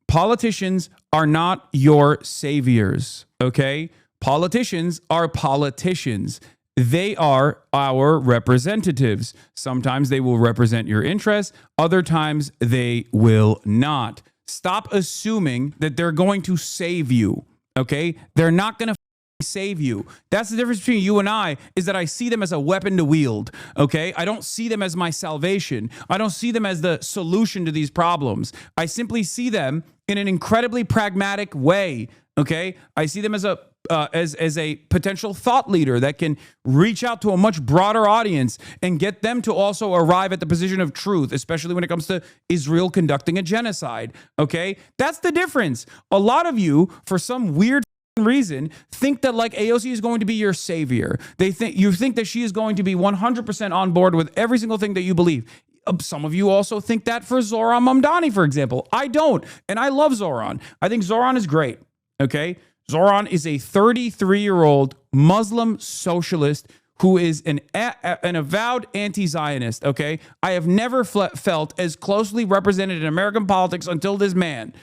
Politicians are not your saviors, okay? Politicians are politicians. They are our representatives. Sometimes they will represent your interests. Other times they will not. Stop assuming that they're going to save you. Okay, they're not going to save you. That's the difference between you and I, is that I see them as a weapon to wield. Okay, I don't see them as my salvation. I don't see them as the solution to these problems. I simply see them in an incredibly pragmatic way. Okay, I see them as a potential thought leader that can reach out to a much broader audience and get them to also arrive at the position of truth, especially when it comes to Israel conducting a genocide. Okay, that's the difference. A lot of you, for some weird reason, think that like AOC is going to be your savior. You think that she is going to be 100% on board with every single thing that you believe. Some of you also think that for Zoran Mamdani, for example. I don't, and I love Zoran. I think Zoran is great. Okay, Zoran is a 33-year-old Muslim socialist who is an avowed anti-Zionist, okay? I have never felt as closely represented in American politics until this man.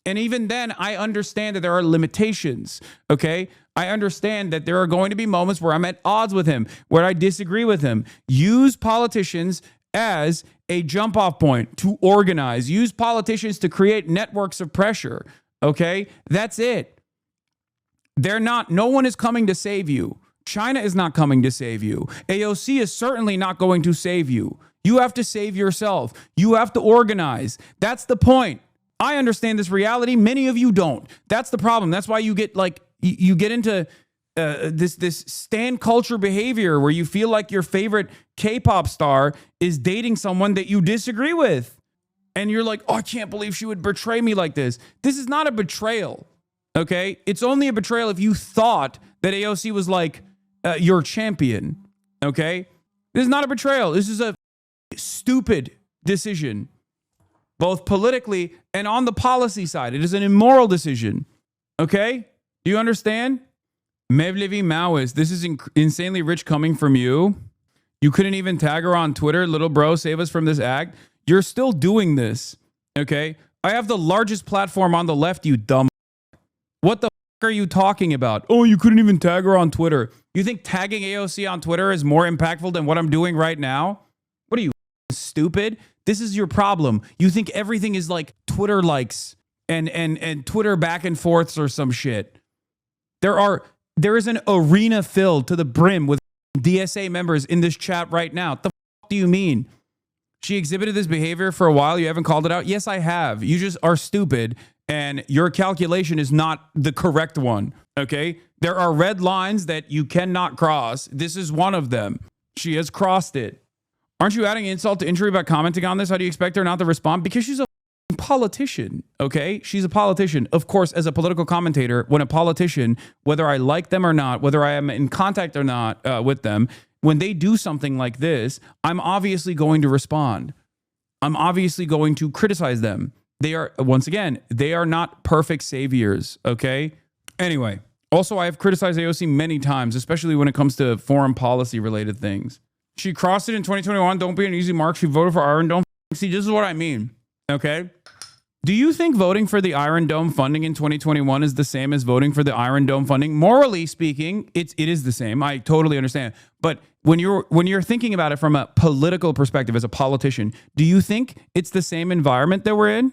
And even then, I understand that there are limitations, okay? I understand that there are going to be moments where I'm at odds with him, where I disagree with him. Use politicians as a jump-off point to organize. Use politicians to create networks of pressure, okay? That's it. No one is coming to save you. China is not coming to save you. AOC is certainly not going to save you. You have to save yourself. You have to organize. That's the point. I understand this reality. Many of you don't. That's the problem. That's why you get into this stan culture behavior where you feel like your favorite K-pop star is dating someone that you disagree with. And you're like, oh, I can't believe she would betray me like this. This is not a betrayal. Okay, it's only a betrayal if you thought that AOC was like your champion. Okay, this is not a betrayal. This is a stupid decision, both politically and on the policy side. It is an immoral decision. Okay, do you understand? Mevlevi Maoist, this is insanely rich coming from you. You couldn't even tag her on Twitter. Little bro, save us from this act. You're still doing this, okay? I have the largest platform on the left, you dumb. What the fuck are you talking about? Oh, you couldn't even tag her on Twitter. You think tagging AOC on Twitter is more impactful than what I'm doing right now? What are you, stupid? This is your problem. You think everything is like Twitter likes and Twitter back and forths or some shit. There is an arena filled to the brim with DSA members in this chat right now. What the fuck do you mean? She exhibited this behavior for a while. You haven't called it out? Yes, I have. You just are stupid and your calculation is not the correct one, okay? There are red lines that you cannot cross. This is one of them. She has crossed it. Aren't you adding insult to injury by commenting on this? How do you expect her not to respond? Because she's a politician, okay? She's a politician. Of course, as a political commentator, when a politician, whether I like them or not, whether I am in contact or not with them, when they do something like this, I'm obviously going to respond. I'm obviously going to criticize them. They are, once again, they are not perfect saviors, okay? Anyway, also, I have criticized AOC many times, especially when it comes to foreign policy related things. She crossed it in 2021. Don't be an easy mark. She voted for Iron Dome. See, this is what I mean, okay? Do you think voting for the Iron Dome funding in 2021 is the same as voting for the Iron Dome funding? Morally speaking, it is the same. I totally understand. But when you're thinking about it from a political perspective as a politician, do you think it's the same environment that we're in?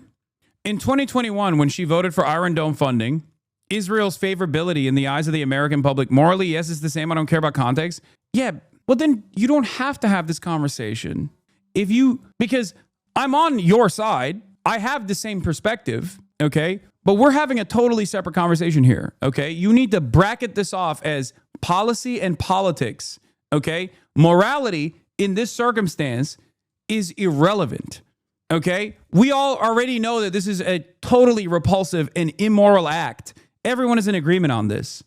In 2021, when she voted for Iron Dome funding, Israel's favorability in the eyes of the American public, morally, yes, it's the same. I don't care about context. Yeah, well, then you don't have to have this conversation. Because I'm on your side. I have the same perspective, okay? But we're having a totally separate conversation here, okay? You need to bracket this off as policy and politics, okay? Morality in this circumstance is irrelevant, okay? We all already know that this is a totally repulsive and immoral act. Everyone is in agreement on this.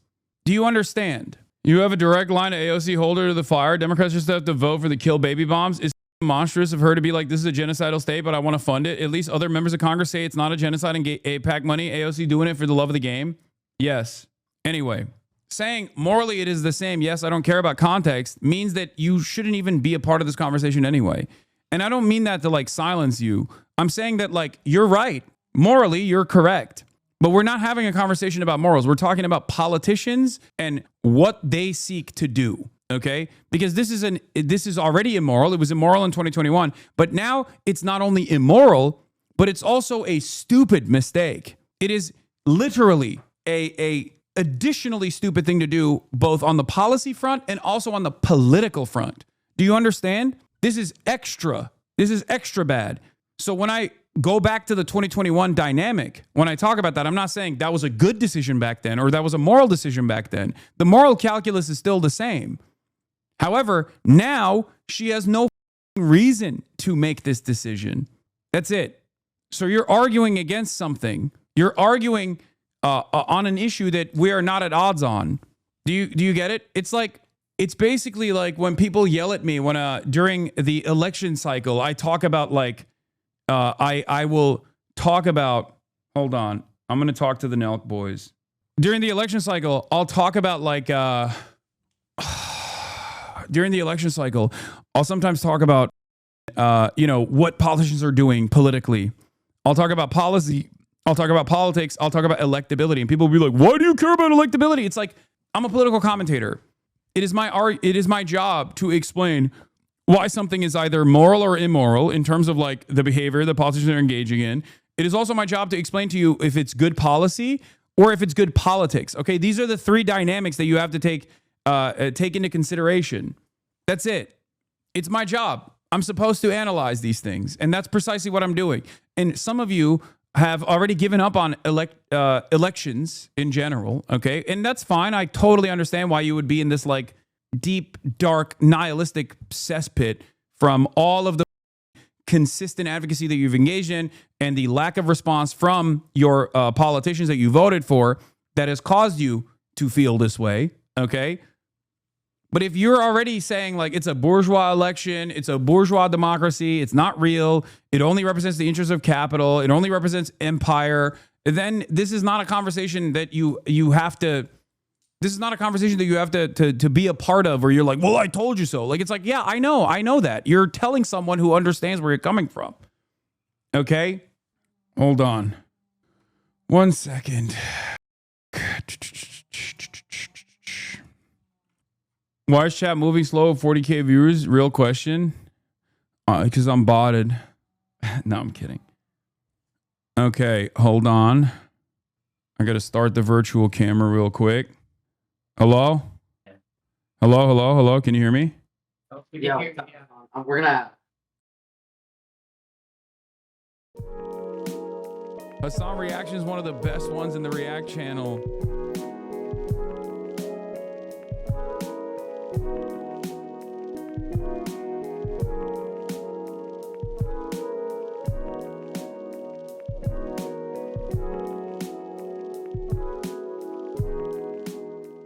Do you understand? You have a direct line to AOC holder to the fire. Democrats just have to vote for the kill baby bombs. It's monstrous of her to be like, this is a genocidal state, but I want to fund it. At least other members of Congress say it's not a genocide and AIPAC money. AOC doing it for the love of the game. Yes. Anyway, saying morally it is the same, yes, I don't care about context, means that you shouldn't even be a part of this conversation anyway. And I don't mean that to like silence you. I'm saying that like, you're right. Morally, you're correct. But we're not having a conversation about morals. We're talking about politicians and what they seek to do. Okay, because this is already immoral. It was immoral in 2021, but now it's not only immoral, but it's also a stupid mistake. It is literally a additionally stupid thing to do, both on the policy front and also on the political front. Do you understand? This is extra. This is extra bad. So when I go back to the 2021 dynamic, when I talk about that, I'm not saying that was a good decision back then or that was a moral decision back then. The moral calculus is still the same. However, now she has no reason to make this decision. That's it. So you're arguing against something. You're arguing on an issue that we are not at odds on. Do you get it? It's basically like when people yell at me when during the election cycle, I talk about like I will talk about. Hold on, I'm gonna talk to the Nelk boys during the election cycle. I'll talk about like. During the election cycle, I'll sometimes talk about, what politicians are doing politically. I'll talk about policy. I'll talk about politics. I'll talk about electability. And people will be like, why do you care about electability? It's like, I'm a political commentator. It is my job to explain why something is either moral or immoral in terms of like the behavior that politicians are engaging in. It is also my job to explain to you if it's good policy or if it's good politics. Okay, these are the three dynamics that you have to take into consideration. That's it. It's my job. I'm supposed to analyze these things, and that's precisely what I'm doing. And some of you have already given up on elections in general, okay? And that's fine. I totally understand why you would be in this like deep, dark, nihilistic cesspit from all of the consistent advocacy that you've engaged in and the lack of response from your politicians that you voted for that has caused you to feel this way, okay? But if you're already saying like it's a bourgeois election, it's a bourgeois democracy, it's not real, it only represents the interests of capital, it only represents empire, then this is not a conversation that you have to. This is not a conversation that you have to be a part of, where you're like, well, I told you so. Like, it's like, yeah, I know that. You're telling someone who understands where you're coming from. Okay. Hold on. 1 second. Why is chat moving slow? 40K viewers? Real question. Because I'm botted. No, I'm kidding. Okay, hold on. I got to start the virtual camera real quick. Hello? Hello, hello, hello. Can you hear me? Yeah, we're gonna. Hasan Reactions is one of the best ones in the React channel.